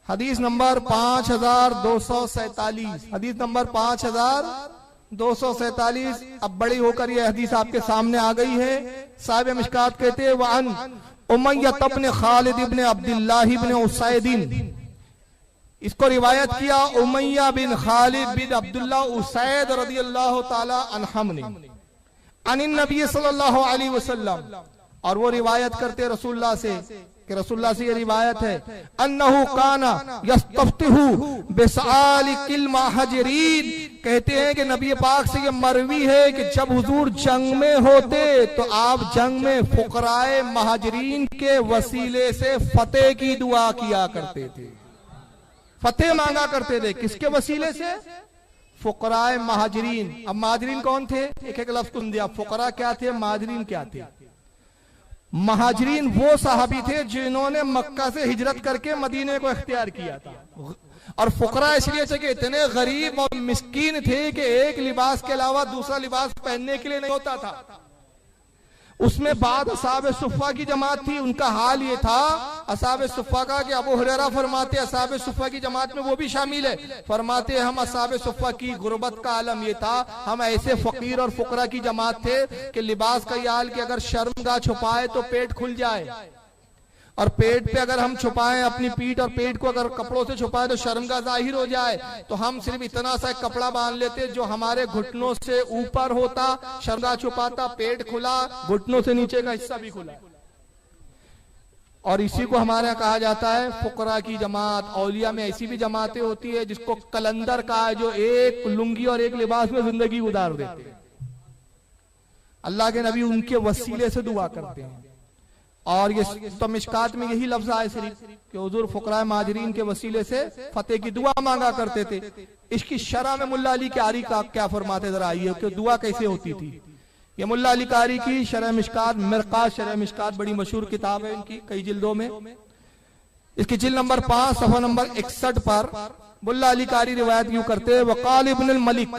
हदीस नंबर 5247, हदीस नंबर 5247। अब बड़ी होकर यह हदीस आपके सामने आ गई है। साहिब मिशकात कहते हैं वअन उमय्या इब्न खालिद इब्न अब्दुल्लाह इब्न उसैदिन, इसको रिवायत किया उमैया बिन खालिद बिन अब्दुल्ला उसैद रदियल्लाहु ताला अन्हम ने अनिन नबी सल्लल्लाहु अलैहि वसल्लम, और वो रिवायत करते रसूलुल्लाह से कि रसूलुल्लाह से ये रिवायत है अन्नहु काना यस्तफ्तिहु बिसआलिकिल महाजिरीन, कहते हैं कि नबी पाक से ये मरवी है कि जब हुजूर जंग में होते तो आप जंग में फुकराए महाजिरीन के वसीले से फतेह की दुआ किया करते थे, फतेह मांगा करते थे। किसके वसीले से? फुकराए महाजिरीन। अब महाजिरीन कौन थे? एक एक लफ्ज सुन दिया। फुकरा क्या थे, महाजिरीन क्या थे? महाजिरीन वो साहबी थे जिन्होंने मक्का से हिजरत करके मदीने को इख्तियार किया था, और फुकरा इसलिए थे कि इतने गरीब और मिस्कीन थे कि एक लिबास के अलावा दूसरा लिबास पहनने के लिए नहीं होता था। उसमें बाद असहाबे सुफ़ा की जमात थी, उनका हाल ये था असहाबे सुफ़ा का कि अबू हुरैरा फरमाते असहाबे सुफ़ा की जमात में वो भी शामिल है, फरमाते हम असहाबे सुफ़ा की गुर्बत का आलम ये था, हम ऐसे फकीर और फुकरा की जमात थे कि लिबास का ये हाल कि अगर शर्मगाह छुपाए तो पेट खुल जाए, और पेट पे अगर हम छुपाएं अपनी पीठ और पेट को अगर कपड़ों से छुपाएं तो शर्मगाह जाहिर हो जाए, तो हम सिर्फ इतना सा कपड़ा बांध लेते जो हमारे घुटनों से ऊपर होता, शर्मगाह छुपाता, पेट खुला, घुटनों से नीचे का हिस्सा भी खुला। और इसी को हमारे यहाँ कहा जाता है फुकरा की जमात। औलिया में ऐसी भी जमातें होती है जिसको कलंदर कहा है, जो एक लुंगी और एक लिबास में जिंदगी गुजार देते हैं। अल्लाह के नबी उनके वसीले से दुआ करते हैं, और ये तो मिशकात में यही लफ्ज आए सिर्फ कि हुजूर फुकरा महाजिरीन के वसीले से फतेह की दुआ मांगा करते थे। इसकी शरह में मुल्ला अली कारी का क्या फरमाते जरा आइए कि दुआ कैसे होती थी। ये मुल्ला अली कारी की शरह मिशकात, मिरकात शरह मिशकात बड़ी मशहूर किताब है इनकी, कई जिल्दों में। इसकी जिल्द नंबर 5 सफ़ा नंबर 61 पर मुल्ला अली कारी रिवायत यूं करते वकाल इब्नुल मलिक,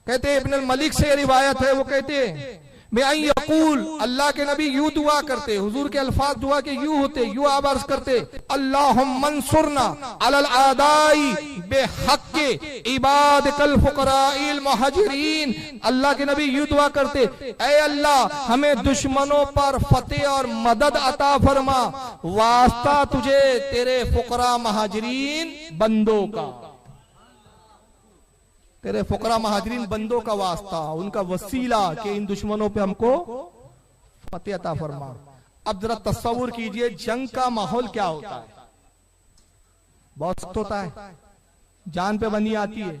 कहते इब्नुल मलिक से रिवायत है, वो कहते हैं यकूल, अल्लाह के नबी यूं दुआ करते, हुजूर के अल्फाज दुआ के यूं होते, यूं आप अर्ज करते अल्लाहुम्मा मंसुरना अलल आदाई बेहक्के इबादिकल फुकराइल मुहाजिरीन। अल्लाह के नबी यूं दुआ करते, ऐ अल्लाह हमें दुश्मनों पर फतेह और मदद अता फरमा, वास्ता तुझे तेरे फुकरा महाजिरीन बंदों का, तेरे फुकरा महाजिरीन बंदों का वास्ता, उनका वसीला कि इन दुश्मनों पे हमको फतेह अता फरमा। अब जरा तस्वुर कीजिए जंग का माहौल क्या होता है। बहुत सख्त होता है, जान पे बंदी आती है,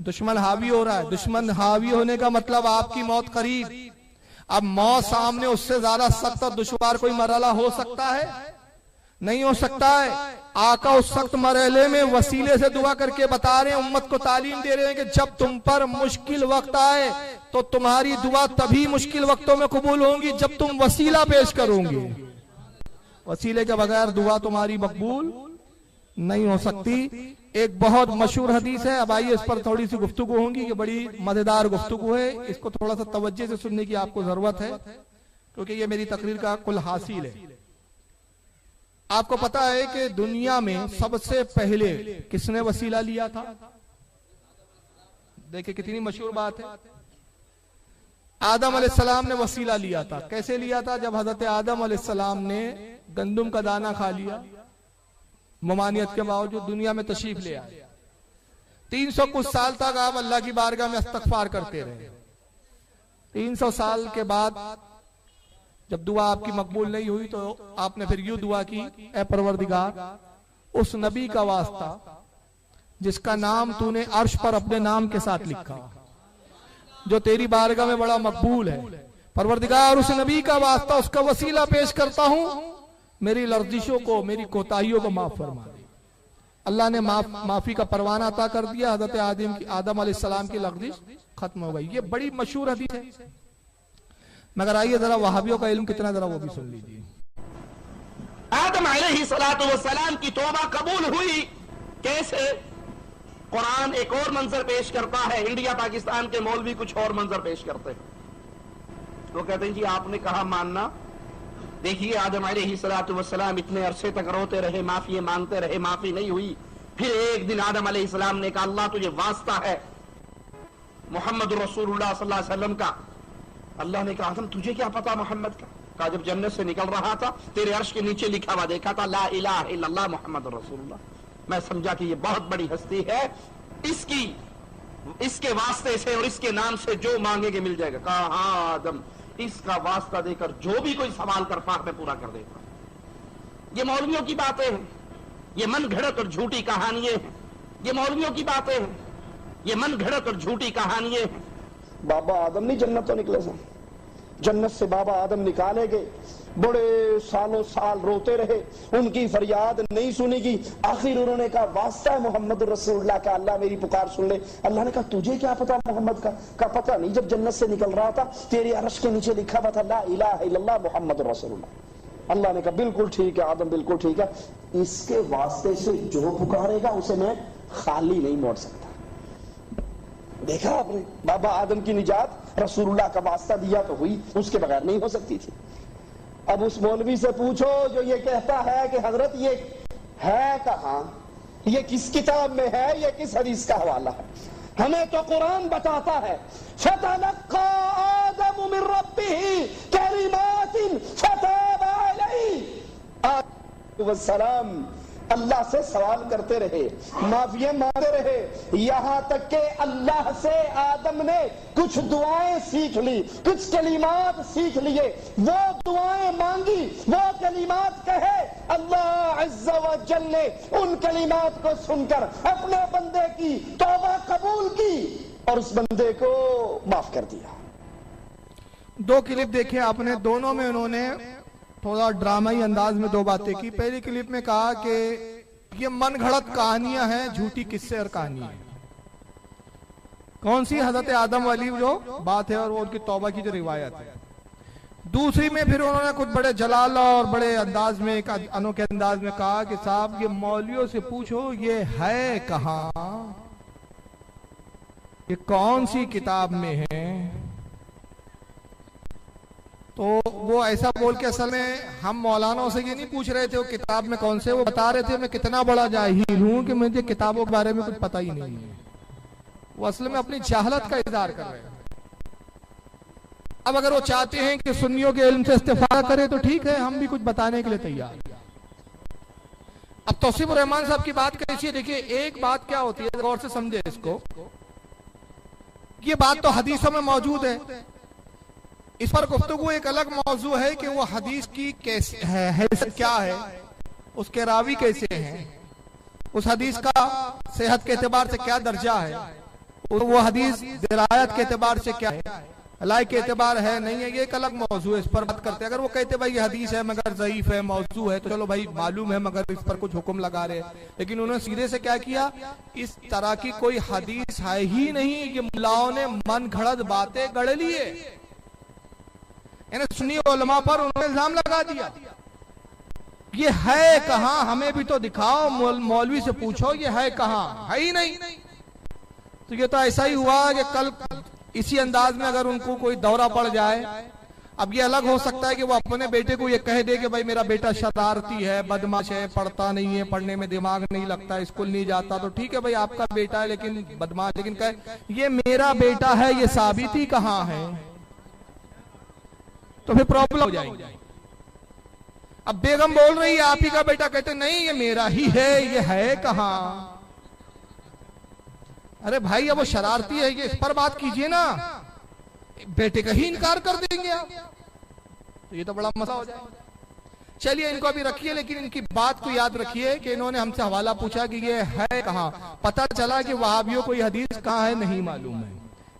दुश्मन हावी हो रहा है। दुश्मन हावी होने का मतलब आपकी मौत करीब। अब मौत सामने, उससे ज्यादा सख्त और दुश्वार कोई मरहला हो सकता है? नहीं हो सकता है। आका उस सख्त मरहले में वसीले से दुआ करके बता रहे हैं, उम्मत को तालीम दे रहे हैं कि जब तुम पर मुश्किल वक्त आए तो तुम्हारी दुआ तभी मुश्किल वक्तों में कबूल होंगी जब तुम वसीला पेश करोगे। वसीले के बगैर दुआ तुम्हारी मकबूल नहीं हो सकती। एक बहुत मशहूर हदीस है, अब आइए इस पर थोड़ी सी गुफ्तगू होगी, ये बड़ी मजेदार गुफ्तगू है, इसको थोड़ा सा तवज्जो से सुनने की आपको जरूरत है क्योंकि ये मेरी तकरीर का कुल हासिल है। आपको पता है कि दुनिया में सबसे पहले किसने वसीला लिया था? देखिए कितनी मशहूर बात है। आदम अलैहिस्सलाम ने वसीला लिया था। कैसे लिया था? जब हजरत आदम अलैहिस्सलाम ने गंदुम का दाना खा लिया, ममानियत के बावजूद दुनिया में तशरीफ ले आए। 300 कुछ साल तक आप अल्लाह की बारगाह में इस्तगफार करते रहे। 300 साल के बाद जब दुआ आपकी मकबूल नहीं हुई तो आपने फिर यूं दुआ की, ऐ परवरदिगार उस नबी का वास्ता जिसका नाम तूने अर्श पर अपने नाम के साथ लिखा, जो तेरी बारगाह में बड़ा मकबूल है, परवरदिगार उस नबी का वास्ता, उसका वसीला पेश करता हूं, मेरी लर्जिशों को, मेरी कोताहियों को माफ फरमा दे। अल्लाह ने माफी का परवाना अता कर दिया। हजरत आदम अलैहिस्सलाम की लर्जिश खत्म हो गई। ये बड़ी मशहूर हदीस है। मगर आइए जरा वहाबियों का इल्म कितना, जरा वो भी सुन लीजिए। आदम अलैहिस्सलातु वस्सलाम की तौबा कबूल हुई कैसे? कुरान एक और मंजर पेश करता है, इंडिया पाकिस्तान के मौलवी कुछ और मंजर पेश करते हैं। वो कहते हैं जी आपने कहा मानना, देखिए आदम अलैहिस्सलातु वस्सलाम इतने अरसे तक रोते रहे, माफी मांगते रहे, माफी नहीं हुई। फिर एक दिन आदम अलैहिस्सलाम ने कहा अल्लाह तुझे वास्ता है मोहम्मद रसूलुल्लाह सल्लल्लाहु अलैहि वसल्लम का। अल्लाह ने कहा आदम तुझे क्या पता मोहम्मद का? कहा जब जन्नत से निकल रहा था तेरे अर्श के नीचे लिखा हुआ देखा था ला इलाहा इल्लल्लाह मोहम्मद रसूलुल्लाह। मैं समझा कि ये बहुत बड़ी हस्ती है, इसके वास्ते से और इसके नाम से जो मांगेंगे मिल जाएगा। कहा हाँ आदम, इसका वास्ता देकर जो भी कोई सवाल कर पा मैं पूरा कर देता। ये मौलवियों की बातें हैं, ये मन घड़त और झूठी कहानियां हैं। ये मौलवियों की बातें हैं, ये मन घड़त और झूठी कहानियां हैं। बाबा आदम नहीं जन्नत तो निकले थे, जन्नत से बाबा आदम निकाले गए, बड़े सालों साल रोते रहे, उनकी फरियाद नहीं सुनी गई। आखिर उन्होंने कहा वास्ता है मोहम्मद रसूलुल्लाह का, अल्लाह मेरी पुकार सुन ले। अल्लाह ने कहा तुझे क्या पता मोहम्मद का पता नहीं, जब जन्नत से निकल रहा था तेरे अर्श के नीचे लिखा हुआ था ला इलाहा इल्लल्लाह मोहम्मद रसूलुल्लाह। अल्लाह ने कहा बिल्कुल ठीक है आदम, बिल्कुल ठीक है, इसके वास्ते से जो पुकारेगा उसे मैं खाली नहीं मोड़ सकता। देखा आपने, बाबा आदम की निजात रसूलुल्लाह का वास्ता दिया तो हुई, उसके बगैर नहीं हो सकती थी। अब उस मौलवी से पूछो जो ये कहता है कि हजरत ये है कहां, ये किस किताब में है, ये किस हदीस का हवाला है। हमें तो कुरान बताता है फतलक्का आदम मिन रब्बिही कलिमातिन फताबा अलैहि वस्सलाम, अल्लाह से सवाल करते रहे, माफिया मांगते रहे, यहां तक के अल्लाह से आदम ने कुछ दुआएं सीख ली, कुछ कलिमात सीख लिए, वो दुआएं मांगी, वो कलिमात कहे। अल्लाह अज़्ज़ा व जल ने उन कलिमात को सुनकर अपने बंदे की तौबा कबूल की और उस बंदे को माफ कर दिया। दो क्लिप देखे आपने, दोनों में उन्होंने थोड़ा ड्रामाई अंदाज में दो बातें की। पहली क्लिप में कहा कि ये मन घड़त कहानियां हैं, झूठी किस्से और कहानी है। कौन सी? हजरत आदम वाली जो बात है और वो उनकी तौबा की जो रिवायत है। दूसरी में फिर उन्होंने कुछ बड़े जलाल और बड़े अंदाज में, एक अनोखे अंदाज में कहा कि साहब ये मौलवियों से पूछो ये है कहां, ये कौन सी किताब में है। तो वो ऐसा बोल के असल में हम मौलानाओं से ये नहीं पूछ रहे थे वो किताब में कौन से, वो बता रहे थे मैं कितना बड़ा जाहिल हूं कि मुझे किताबों के बारे में कुछ पता ही नहीं है। वो असल में अपनी जहालत का इजहार कर रहे हैं। अब अगर वो चाहते हैं कि सुन्नियों के इल्म से इस्तेफादा करें तो ठीक है, हम भी कुछ बताने के लिए तैयार। अब तौसीफ रहमान साहब की बात कैसी है, देखिए एक बात क्या होती है, गौर से समझे इसको। ये बात तो हदीसों में मौजूद है, इस पर गुफ्तगू एक अलग मौजू है कि वो हदीस की कैसे है, क्या है, उसके रावी कैसे हैं, उस हदीस का सेहत के एतबार से क्या दर्जा है, वो हदीस दिलायत के एतबार से क्या है, अलाई के एतबार है नहीं है, ये एक अलग मौजू है, इस पर बात करते हैं। अगर वो कहते भाई ये हदीस है मगर ज़ईफ है, मौजू है, तो चलो भाई मालूम है मगर इस पर कुछ हुक्म लगा रहे। लेकिन उन्होंने सीधे से क्या किया, इस तरह की कोई हदीस है ही नहीं, ये मुल्लाओं ने मन घड़त बातें गढ़ लिए, सुन्नी उलमा पर उन्होंने इल्जाम लगा दिया। ये है कहां, हमें भी तो दिखाओ, मौलवी से पूछो ये है कहां, है ही नहीं। तो ये तो ऐसा ही हुआ कि कल इसी अंदाज में अगर उनको कोई दौरा पड़ जाए, अब ये अलग हो सकता है कि वो अपने बेटे को ये कह दे कि भाई मेरा बेटा शरारती है, बदमाश है, पढ़ता नहीं है, पढ़ने में दिमाग नहीं लगता, स्कूल नहीं जाता, तो ठीक है भाई आपका बेटा है लेकिन बदमाश, लेकिन कहे ये मेरा बेटा है, ये साबित ही कहां है, तो फिर प्रॉब्लम हो जाएगी। अब बेगम बोल रही है आप ही का बेटा, कहते नहीं ये मेरा ही है, ये है कहां। अरे भाई अब वो शरारती है, ये इस पर बात कीजिए ना, बेटे का ही इनकार कर देंगे आप, तो ये तो बड़ा मसला हो जाएगा। चलिए इनको अभी रखिए, लेकिन इनकी बात को याद रखिए कि इन्होंने हमसे हवाला पूछा कि ये है कहां। पता चला कि वहाबियों को ये हदीस कहां है नहीं मालूम है।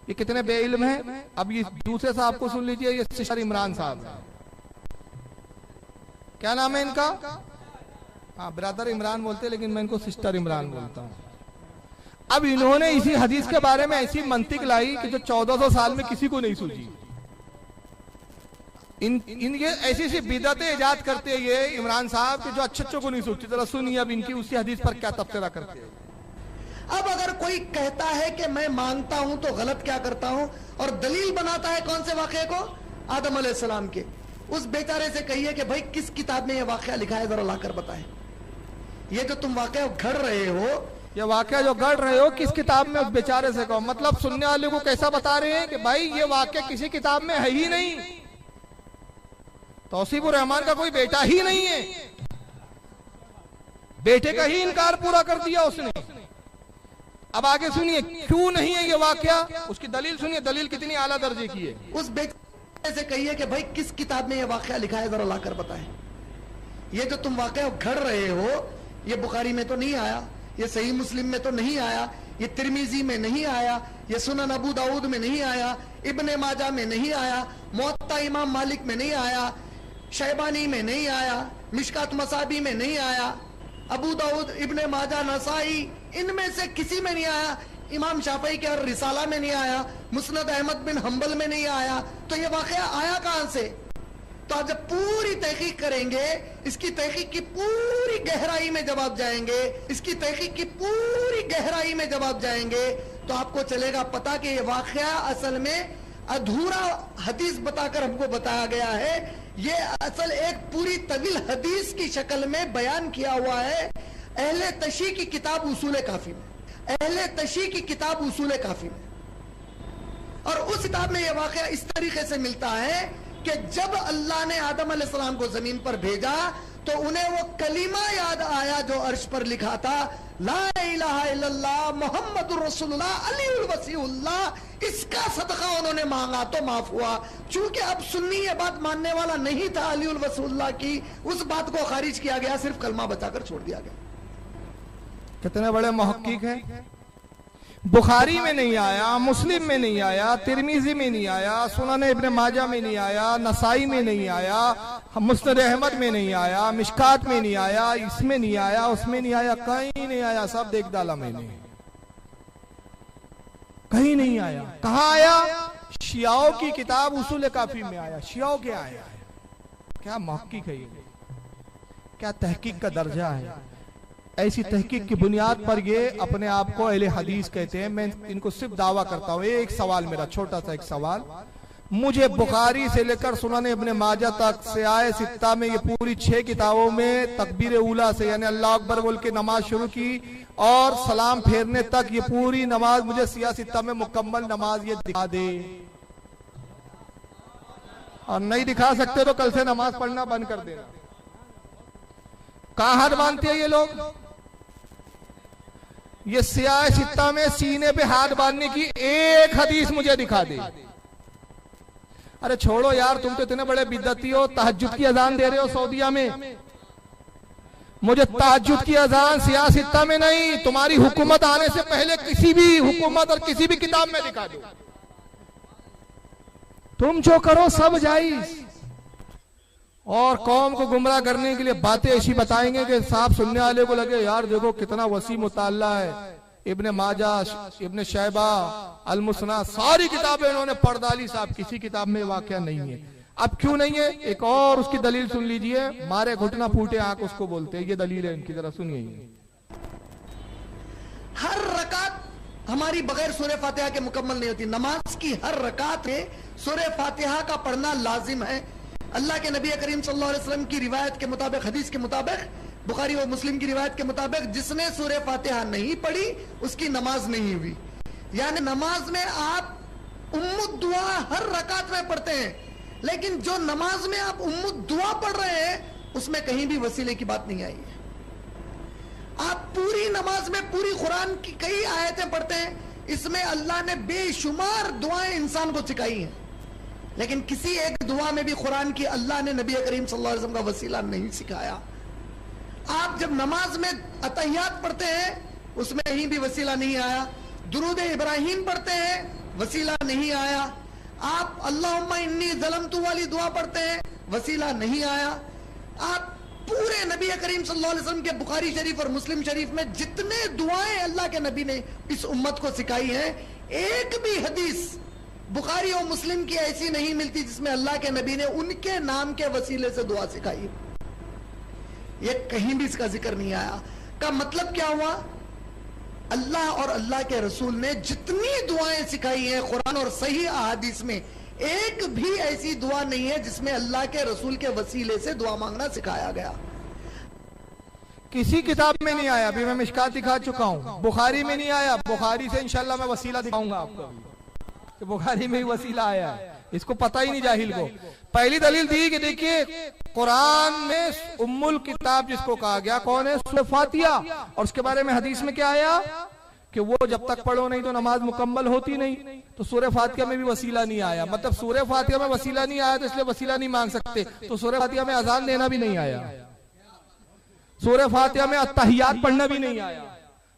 ये कितने बेइल्म हैं। अब ये दूसरे साहब को सुन लीजिए, ये सिस्टर इमरान साहब, क्या नाम है इनका? हाँ ब्रदर इमरान बोलते हैं, लेकिन मैं इनको सिस्टर इमरान बोलता हूँ। अब इन्होंने इसी हदीस के बारे में ऐसी मंतिक लाई कि जो 1400 साल में किसी को नहीं सूझी। इन ये ऐसी ऐसी बिदअतें इजाद करते हैं ये इमरान साहब कि जो अच्छों को नहीं सूझती। जरा सुनिए अब इनकी उसी हदीस पर क्या तबसरा करते हैं। अब अगर कोई कहता है कि मैं मांगता हूं तो गलत क्या करता हूं, और दलील बनाता है कौन से वाकये को, आदम अलैहिस्सलाम के, उस बेचारे से कहिए कि भाई किस किताब में यह वाकया लिखा है, जरा लाकर बताएं। ये जो तुम वाकया घड़ रहे हो, ये वाकया जो गढ़ रहे हो किस किताब में, उस बेचारे से कहो। मतलब सुनने वाले को कैसा बता रहे हैं कि भाई ये वाकया किसी किताब में है ही नहीं, तौसीफ रहमान का कोई बेटा ही नहीं है। बेटे का ही इनकार पूरा कर दिया उसने। अब आगे सुनिए क्यों नहीं है ये वाकया, उसकी दलील सुनिए, दलील कितनी आला दर्जे की है। उस बेटे से कहिए कि भाई किस किताब में ये वाकया लिखा है, जरा लाकर बताएं। ये जो तुम वाकया घड़ रहे हो, ये बुखारी में तो नहीं आया, ये सही मुस्लिम में तो नहीं आया, ये तिरमिजी में नहीं आया, ये सुनन अबू दाऊद में नहीं आया, इब्ने माजा में नहीं आया, मुअत्ता इमाम मालिक में नहीं आया, शैबानी में नहीं आया, मिशकात मसाबी में नहीं आया, अबू दाऊद, इब्ने माजा, नसाई, इनमें से किसी में नहीं आया, इमाम शाफई के और रिसाला में नहीं आया, मुस्नद अहमद बिन हंबल में नहीं आया। तो ये वाकया आया कहां से? तो आप जब पूरी तहकीक करेंगे, इसकी तहकीक की पूरी गहराई में जब आप जाएंगे, इसकी तहकीक की पूरी गहराई में जब आप जाएंगे, तो आपको चलेगा पता कि ये वाकया असल में अधूरा हदीस बताकर हमको बताया गया है। ये असल एक पूरी तवील हदीस की शक्ल में बयान किया हुआ है अहले तशी की किताब उसूल काफी में, अहले तशी की किताब उसूल काफी में। और उस किताब में यह वाकया इस तरीके से मिलता है कि जब अल्लाह ने आदम अलैहिस्सलाम को जमीन पर भेजा तो उन्हें वो कलीमा याद आया जो अर्श पर लिखा था, ला इलाहा इल्लल्लाह मुहम्मदुर रसूलुल्लाह अलीउल वसीउल्लाह। इसका सदका उन्होंने मांगा तो माफ हुआ। चूंकि अब सुन्नी ये बात मानने वाला नहीं था अलीउल वसीउल्लाह की, उस बात को खारिज किया गया, सिर्फ कलमा बचाकर छोड़ दिया गया। कितने बड़े मुहक्किक हैं। बुखारी में नहीं आया, मुस्लिम में नहीं आया, तिरमिजी में नहीं आया, सुनन इब्ने माजा में नहीं आया, नसाई में नहीं आया, मुस्नद अहमद में नहीं आया, मिशकात में नहीं आया, इसमें नहीं आया, उसमें नहीं आया, कहीं नहीं आया, सब देख डाला मैंने, कहीं नहीं आया। कहां आया? शियाओं की किताब उसूल काफी में आया। शियाओं के आया। क्या मुहक्किक है ये, क्या तहकीक का दर्जा है। ऐसी तहकीक की बुनियाद पर ये अपने आप को अहले हदीस कहते हैं। मैं इनको सिर्फ दावा करता हूं। एक सवाल मेरा, छोटा सा एक सवाल, मुझे बुखारी से लेकर सुनन इब्ने माजा तक से आए सित्ता में, ये पूरी 6 किताबों में तकबीर उला से यानी अल्लाह अकबर बोल के नमाज शुरू की और सलाम फेरने तक ये पूरी नमाज मुझे सिया सित्ता में मुकम्मल नमाज ये दिखा दे। और नहीं दिखा सकते तो कल से नमाज पढ़ना बंद कर देना। कहां हाथ बांधते हैं ये लोग? ये सियाह सित्ता में सीने पे हाथ बांधने की एक हदीस मुझे दिखा दे। अरे छोड़ो यार, तुम तो इतने बड़े बिदअती हो, तहज्जुद की अजान दे रहे हो सऊदीया में। मुझे तहज्जुद की अजान सियाह सित्ता में नहीं, तुम्हारी हुकूमत आने से पहले किसी भी हुकूमत और किसी भी किताब में दिखा दो। तुम जो करो सब जायज। और कौम को गुमराह करने के लिए बातें ऐसी बताएंगे कि साहब सुनने वाले को लगे यार देखो कितना वसी मुताल्ला है। इब्ने माजा, इब्ने शैबा, अल मुसना, सारी किताबें उन्होंने पढ़ डाली साहब, किसी किताब में वाकया नहीं है। अब क्यों नहीं है? एक और उसकी दलील सुन लीजिए। मारे घुटना फूटे आंख उसको बोलते हैं, ये दलील है इनकी, जरा सुनिए। हर रकात हमारी बगैर सूरह फातिहा के मुकम्मल नहीं होती। नमाज की हर रकात में सूरह फातिहा का पढ़ना लाजिम है। अल्लाह के नबी करीम सल्लल्लाहु अलैहि वसल्लम की रिवायत के मुताबिक, हदीस के मुताबिक, बुखारी और मुस्लिम की रिवायत के मुताबिक, जिसने सूरह फातिहा नहीं पढ़ी उसकी नमाज नहीं हुई। यानी नमाज में आप उम्मुद दुआ हर रकात में पढ़ते हैं, लेकिन जो नमाज में आप उम्मुद दुआ पढ़ रहे हैं उसमें कहीं भी वसीले की बात नहीं आई है। आप पूरी नमाज में पूरी कुरान की कई आयतें पढ़ते हैं, इसमें अल्लाह ने बेशुमार दुआएं इंसान को सिखाई हैं, लेकिन किसी एक दुआ में भी कुरान की अल्लाह ने नबी करीम सल्लल्लाहु अलैहि वसल्लम का वसीला नहीं सिखाया। आप जब नमाज में अतहियात पढ़ते हैं उसमें कहीं भी वसीला नहीं आया। दुरूद इब्राहिम पढ़ते हैं, वसीला नहीं आया। आप अल्लाहुम्मा इन्नी ज़लमतु वाली दुआ पढ़ते हैं, वसीला नहीं आया। आप पूरे नबी करीम सल्लल्लाहु अलैहि वसल्लम के बुखारी शरीफ और मुस्लिम शरीफ में जितने दुआएं अल्लाह के नबी ने इस उम्मत को सिखाई हैं, एक भी हदीस बुखारी और मुस्लिम की ऐसी नहीं मिलती जिसमें अल्लाह के नबी ने उनके नाम के वसीले से दुआ सिखाई। ये कहीं भी इसका जिक्र नहीं आया। का मतलब क्या हुआ? अल्लाह और अल्लाह के रसूल ने जितनी दुआएं सिखाई हैं कुरान और सही अहादीस में, एक भी ऐसी दुआ नहीं है जिसमें अल्लाह के रसूल के वसीले से दुआ मांगना सिखाया गया। किसी किताब में नहीं आया। अभी मैं मिशकात दिखा चुका हूं, बुखारी में नहीं आया। बुखारी से इंशाल्लाह मैं वसीला दिखाऊंगा आपको कि बुखारी में ही वसीला आया है। इसको पता ही नहीं जाहिल को। पहली दलील दी कि देखिए कुरान में उम्मुल किताब जिसको कहा गया कौन है, सूरह फातिहा, और उसके बारे में हदीस में क्या आया कि वो जब तक पढ़ो नहीं तो नमाज मुकम्मल होती नहीं। तो सूरह फातिहा में भी वसीला नहीं आया, मतलब सूरह फातिहा में वसीला नहीं आया तो इसलिए वसीला नहीं मांग सकते। तो सूरह फातिहा में अजान देना भी नहीं आया, सूरह फातिहा में अत्तहियात पढ़ना भी नहीं आया,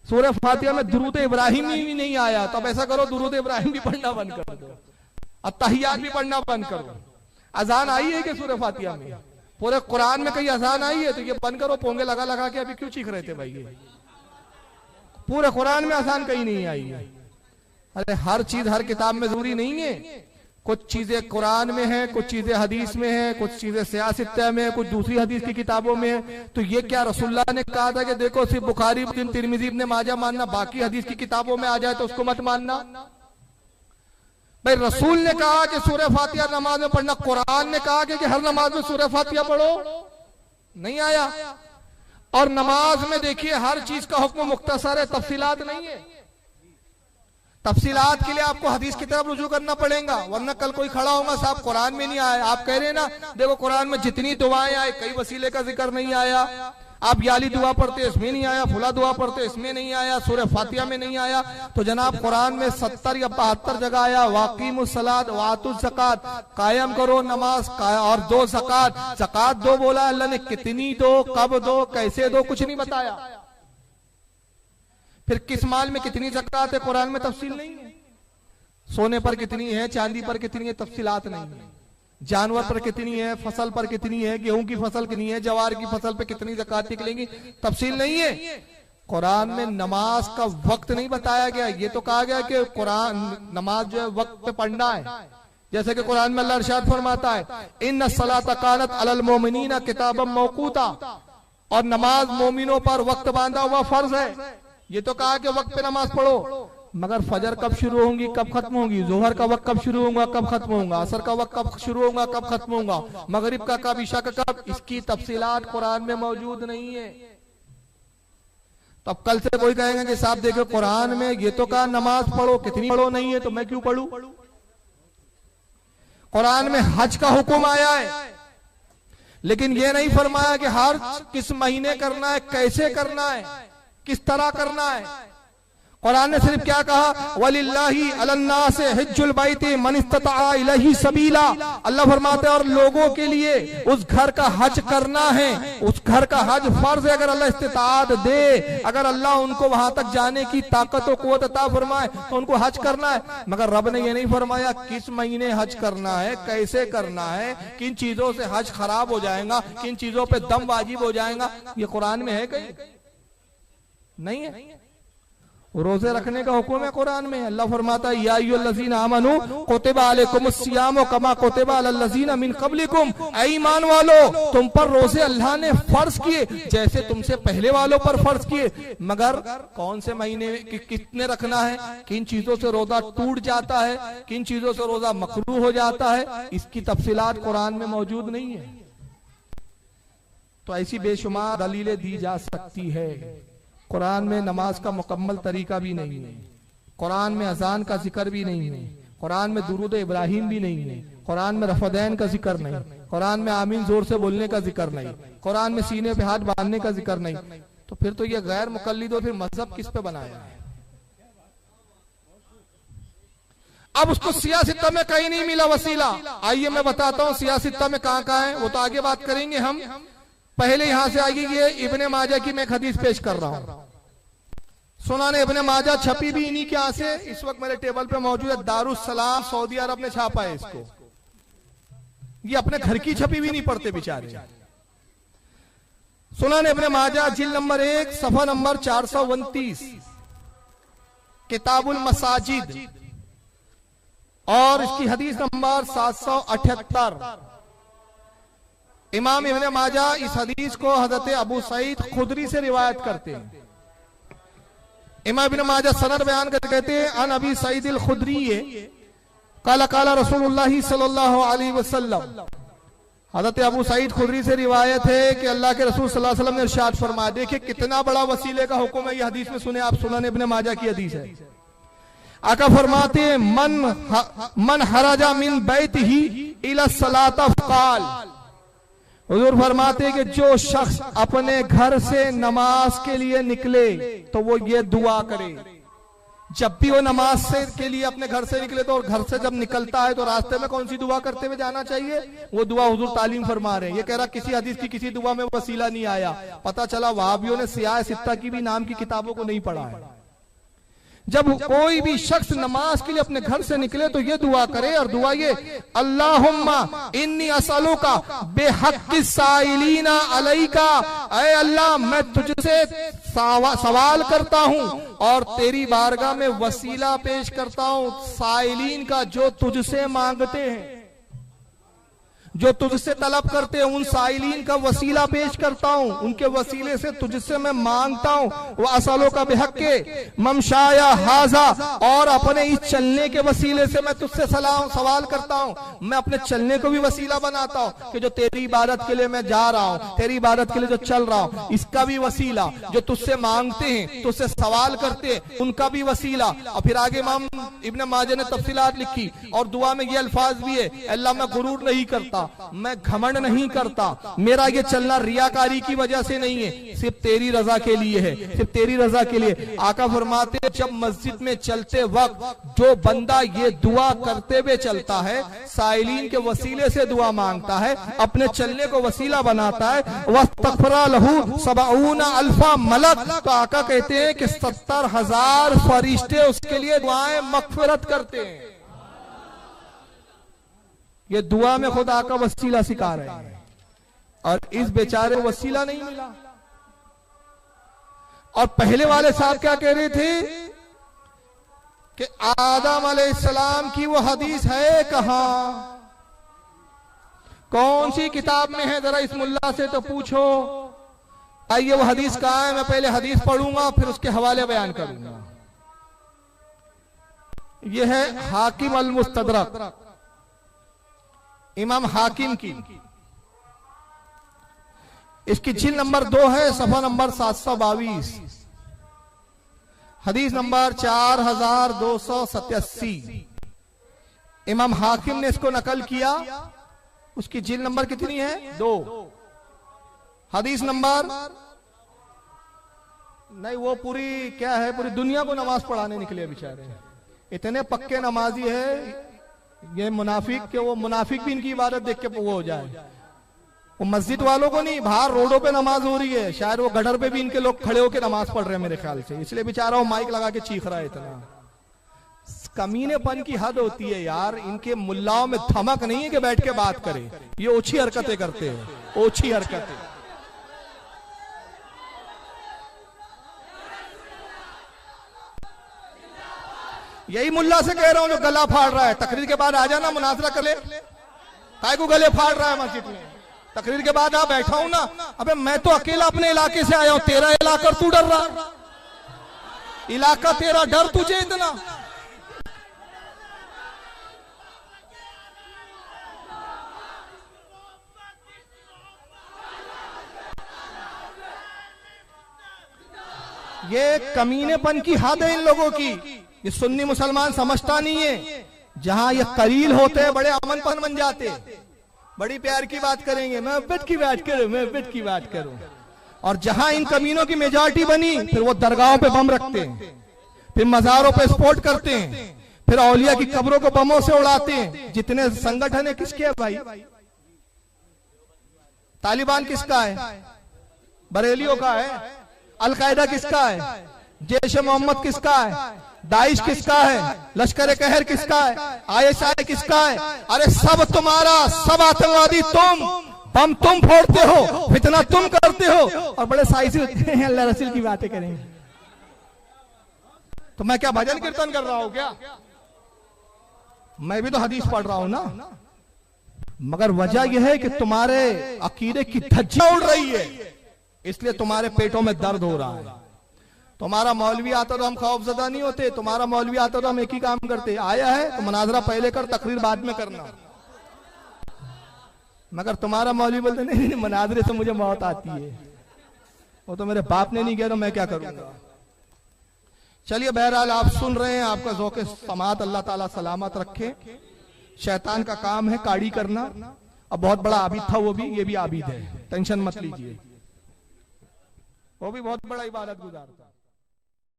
सूरह फातिहा में दुरूद इब्राहिम भी नहीं आया। तो अब ऐसा करो दुरूद इब्राहिम भी पढ़ना बंद कर दो, अत्तहियात भी पढ़ना बंद कर दो। अजान आई है कि सूरह फातिहा में? पूरे कुरान में कहीं अजान आई है? तो ये बंद करो, पोंगे लगा लगा के अभी क्यों चीख रहे थे भाई? ये पूरे कुरान में अजान कहीं नहीं आई है। अरे हर चीज हर किताब में जरूरी नहीं है, कुछ चीजें कुरान में है, कुछ चीजें हदीस में है, कुछ चीजें सियासत में है, कुछ दूसरी हदीस की किताबों में है। तो ये क्या रसूलुल्लाह ने कहा था कि देखो सिर्फ बुखारी, तिरमिज़ी, इब्न माजा मानना, बाकी हदीस की किताबों में आ जाए तो उसको मत मानना? भाई रसूल ने कहा कि सूरह फातिहा नमाज में पढ़ना, कुरान ने कहा कि हर नमाज में सूरह फातिहा पढ़ो, नहीं आया। और नमाज में देखिए हर चीज का हुक्म मुख्तसर है, तफसीलात नहीं है। तफसीलात के लिए आपको हदीस की तरफ रुजू करना पड़ेगा, वरना कल कोई खड़ा होगा साहब कुरान में नहीं आया। आप कह रहे हैं ना देखो कुरान में जितनी दुआएं आए कई वसीले का जिक्र नहीं आया, आप याली दुआ पढ़ते इसमें नहीं आया, फुला दुआ पढ़ते इसमें नहीं आया, सूरह फातिहा में नहीं आया। तो जनाब कुरान में 70 या 72 जगह आया वाक़ीमुस सलात वातुज़ ज़कात, कायम करो नमाज और दो ज़कात। ज़कात दो बोला अल्लाह ने, कितनी दो, कब दो, कैसे दो, कुछ नहीं बताया। फिर किस माल में कितनी ज़कात है कुरान में तफसील नहीं है। सोने पर कितनी है, चांदी पर कितनी है, तफसीलात नहीं है। जानवर पर कितनी है, फसल पर कितनी है, गेहूं की फसल कितनी है, जवार की फसल पे कितनी ज़कात निकलेंगी, तफसील नहीं है। कुरान में नमाज का वक्त नहीं बताया गया, ये तो कहा गया कि कुरान नमाज जो है वक्त पे पढ़ना है। जैसे कि कुरान में अल्लाह इरशाद फरमाता है इन्ना सलाता कानत अलल मोमिनीना किताबम मौकूता, और नमाज मोमिनों पर वक्त बांधा हुआ फर्ज है। ये तो कहा कि वक्त पे नमाज पढ़ो, मगर फजर कब शुरू होंगी, कब खत्म होगी, जोहर का वक्त कब शुरू होगा, कब खत्म होगा, असर का वक्त कब शुरू होगा, कब खत्म होगा, मगरिब का कब, ईशा का कब, इसकी तफसीलात कुरान में मौजूद नहीं है। तो अब कल से कोई कहेगा कि साहब देखो कुरान में ये तो कहा नमाज पढ़ो, कितनी पढ़ो नहीं है, तो मैं क्यों पढ़ूं? कुरान में हज का हुक्म आया है, लेकिन ये नहीं फरमाया कि हर किस महीने करना है, कैसे करना है, किस तरह करना है। कुरान ने सिर्फ क्या कहा, वलिल्लाहि अलन्नासि हिज्जुल बैति मन इस्तताअ इलैहि सबीला। अल्लाह फरमाते हैं और लोगों के लिए उस घर का हज करना है, उस घर का हज फर्ज है। अगर अल्लाह इस्तिताअत दे, अगर अल्लाह उनको वहां तक जाने की ताकत और कुव्वत अता फरमाए तो उनको हज करना है। मगर रब ने ये नहीं फरमाया किस महीने हज करना है, कैसे करना है, किन चीजों से हज खराब हो जाएगा, किन चीजों पे दम वाजिब हो जाएगा। ये कुरान में है कहीं? नहीं है। रोजे रखने का हुक्म है कुरान में। अल्लाह फरमाता है या अय्युहल्लज़ीना आमनू कुतिबा अलैकुमुस सियामु कमा कुतिबा अलल्लज़ीना मिन क़ब्लिकुम, ऐ ईमान वालो तुम पर रोजे अल्लाह ने फर्ज किए जैसे तुमसे पहले वालों पर फर्ज किए। मगर कौन से महीने कितने रखना है, किन चीजों से रोजा टूट जाता है, किन चीजों से रोजा मकरूह हो जाता है, इसकी तफसीलात कुरान में मौजूद नहीं है। तो ऐसी बेशुमार दलीलें दी जा सकती है। कुरान में नमाज का मुकम्मल तरीका भी नहीं है, कुरान में अजान का जिक्र भी नहीं है, कुरान में दुरूद इब्राहिम भी नहीं है, कुरान में रफ़दैन का जिक्र नहीं, कुरान में आमीन जोर से बोलने का जिक्र नहीं, कुरान में सीने पे हाथ बांधने का जिक्र नहीं। तो फिर तो ये गैर मुकल्लिद, फिर मजहब किस पे बनाया है? अब उसको सियासत में कहीं नहीं मिला वसीला। आइए मैं बताता हूँ सियासत में कहाँ कहाँ है, वो तो आगे बात करेंगे हम। पहले यहां से आगे ये इब्ने माजा की मैं एक हदीस पेश कर रहा हूं। सुनाने इब्ने माजा छपी भी इन्हीं के यहां से, इस वक्त मेरे टेबल पे मौजूद है। दारुस्सलाम सऊदी अरब ने छापा है इसको। ये अपने घर की छपी भी नहीं पढ़ते बेचारे। सुनाने इब्ने माजा जिल्द नंबर 1 सफा नंबर 429 किताबुल मसाजिद, और इसकी हदीस नंबर 778। इमाम इब्ने माजा इस हदीस को हजरत अबू सईद खुदरी से रिवायत करते हैं। इमाम इब्ने माजा सनद बयान करते कहते हैं अन अबी सईद अल खुदरी काला काला रसूलुल्लाह सल्लल्लाहु अलैहि वसल्लम। हजरत अबू सईद खुदरी से रिवायत है कि अल्लाह के रसूल सल्लल्लाहु अलैहि वसल्लम ने इरशाद फरमाया। देखिए कितना बड़ा वसीले का हुक्म है ये हदीस में, सुने आप। सुनन इब्ने माजा की हदीस है। आका फरमाते हैं मन हराजा मिन बैतिही इला सलाता फ़क़ाल। हुजूर फरमाते हैं कि जो शख्स अपने घर से नमाज के लिए निकले तो वो ये दुआ करे। जब भी वो नमाज से के लिए अपने घर से निकले तो, और घर से जब निकलता है तो रास्ते में कौन सी दुआ करते हुए जाना चाहिए, वो दुआ हुजूर तालीम फरमा रहे हैं। ये कह रहा किसी हदीस की किसी दुआ में वसीला नहीं आया, पता चला वहाबियों ने सियाह सित्ता की भी नाम की किताबों को नहीं पढ़ा है। जब कोई भी शख्स नमाज के लिए अपने घर से निकले तो ये दुआ करे, और दुआ ये, अल्लाहुम्मा इन्नी असअलुका बेहक्कि साइलीना अलैका, ऐ अल्लाह मैं तुझसे सवाल करता हूं और तेरी बारगाह में वसीला पेश करता हूं साइलीन का, जो तुझसे मांगते हैं, जो तुझसे तलब करते हैं, उन साइलीन का वसीला पेश करता हूं, उनके वसीले से तुझसे मैं मांगता हूं। वह असलों का बेहक्के ममशाया हाजा, और अपने इस चलने के वसीले से मैं तुझसे सवाल करता हूं। मैं अपने चलने को भी वसीला बनाता हूं कि जो तेरी इबादत के लिए मैं जा रहा हूं, तेरी इबादत के लिए जो चल रहा हूं, इसका भी वसीला, जो तुझसे मांगते हैं, तुझसे सवाल करते हैं, उनका भी वसीला। और फिर आगे इमाम इब्न माजा ने तफसीलात लिखी और दुआ में ये अल्फाज भी है, अल्लाह मैं गुरूर नहीं करता, मैं घमंड नहीं करता, मेरा ये चलना रियाकारी की वजह से नहीं है, सिर्फ तेरी रजा के लिए है, सिर्फ तेरी रजा के लिए। आका फरमाते जब मस्जिद में चलते वक्त जो बंदा ये दुआ करते हुए चलता है, साइलीन के वसीले से दुआ मांगता है, अपने चलने को वसीला बनाता है, वस्तगफरा लहू सबऊना अल्फा मलक, तो आका कहते हैं कि 70,000 फरिश्ते उसके लिए दुआएं मगफिरत करते हैं। ये दुआ में खुदा का वसीला सिखा रहे हैं, और इस बेचारे को वसीला नहीं मिला। और पहले वाले साहब क्या कह रहे थे कि आदम अलैहिस्सलाम की वो हदीस है कहां, कौन सी किताब में है, जरा इस मुल्ला से तो पूछो। आइए वो हदीस कहां है, मैं पहले हदीस पढ़ूंगा फिर उसके हवाले बयान करूंगा। यह है हाकिम अल मुस्तदरक, इमाम हाकिम की, इसकी जिल्द नंबर 2 है, सफा नंबर 722, हदीस नंबर 4287। इमाम हाकिम ने इसको नकल किया, उसकी जिल्द नंबर कितनी है, 2, हदीस नंबर नहीं, वो पूरी क्या है, पूरी दुनिया को नमाज पढ़ाने निकले बेचारे, इतने पक्के नमाजी है ये मुनाफिक के, वो मुनाफिक भी इनकी इबादत देख के वो हो जाए। वो मस्जिद वालों को नहीं, बाहर रोडों पे नमाज हो रही है, शायद वो गटर पे भी इनके लोग खड़े होकर नमाज पढ़ रहे हैं मेरे ख्याल से, इसलिए बेचारा वो माइक लगा के चीख रहा है। इतना कमीनेपन की हद होती है यार, इनके मुल्लाओं में धमक नहीं है कि बैठ के बात करे, ये ओछी हरकतें करते हैं, ओछी हरकतें। यही मुल्ला से कह रहा हूं जो गला फाड़ रहा है, तकरीर के बाद आ जाना, मुनाजरा कर ले, काय को गले फाड़ रहा है मस्जिद में, तकरीर के बाद आ बैठा हूं ना, अबे मैं तो अकेला अपने इलाके से आया हूं, तेरा इलाका तू डर रहा, इलाका तेरा, डर तुझे इतना। ये कमीनेपन की हद है इन लोगों की, ये सुन्नी मुसलमान समझता नहीं है। जहां ये कलील होते हैं बड़े अमनपन बन जाते, बड़ी प्यार की बात करेंगे, मैं बेट की बात करूं, मैं बेट की बात करूं, और जहां इन कमीनों की मेजॉरिटी बनी, फिर वो दरगाहों पे बम रखते हैं, फिर मजारों पे स्फोट करते हैं, फिर औलिया की कब्रों को बमों से उड़ाते हैं। जितने संगठन है किसके है भाई, तालिबान किसका है, बरेलियों का है, अलकायदा किसका है, जैश मोहम्मद किसका है, दाइश किसका है, लश्कर कहर किसका है, ISI किसका है, अरे सब तुम्हारा, सब आतंकवादी तुम, बम तुम फोड़ते हो, फितना तुम करते हो, और बड़े साइज हैं अल्लाह रसूल की बातें करेंगे। तो मैं क्या भजन कीर्तन कर रहा हूं क्या, मैं भी तो हदीस पढ़ रहा हूं ना, मगर वजह यह है कि तुम्हारे अकीदे की धज्जियां उड़ रही है, इसलिए तुम्हारे पेटों में दर्द हो रहा है। तुम्हारा मौलवी आता तो हम खौफजदा नहीं होते, तुम्हारा मौलवी आता तो हम एक ही काम करते, आया है तो मुनाजरा पहले कर, तकरीर बाद में करना, मगर तुम्हारा मौलवी बोलते नहीं, नहीं मुनाजरे से मुझे मौत आती है, वो तो मेरे बाप ने नहीं किया तो मैं क्या करूंगा। चलिए, बहरहाल आप सुन रहे हैं, आपका ज़ौक़े समात अल्लाह ताला सलामत रखे। शैतान का काम है काड़ी करना। अब बहुत बड़ा आबिद था वो भी, ये भी आबिद है, टेंशन मत लीजिए, वो भी बहुत बड़ा इबादत गुजार था।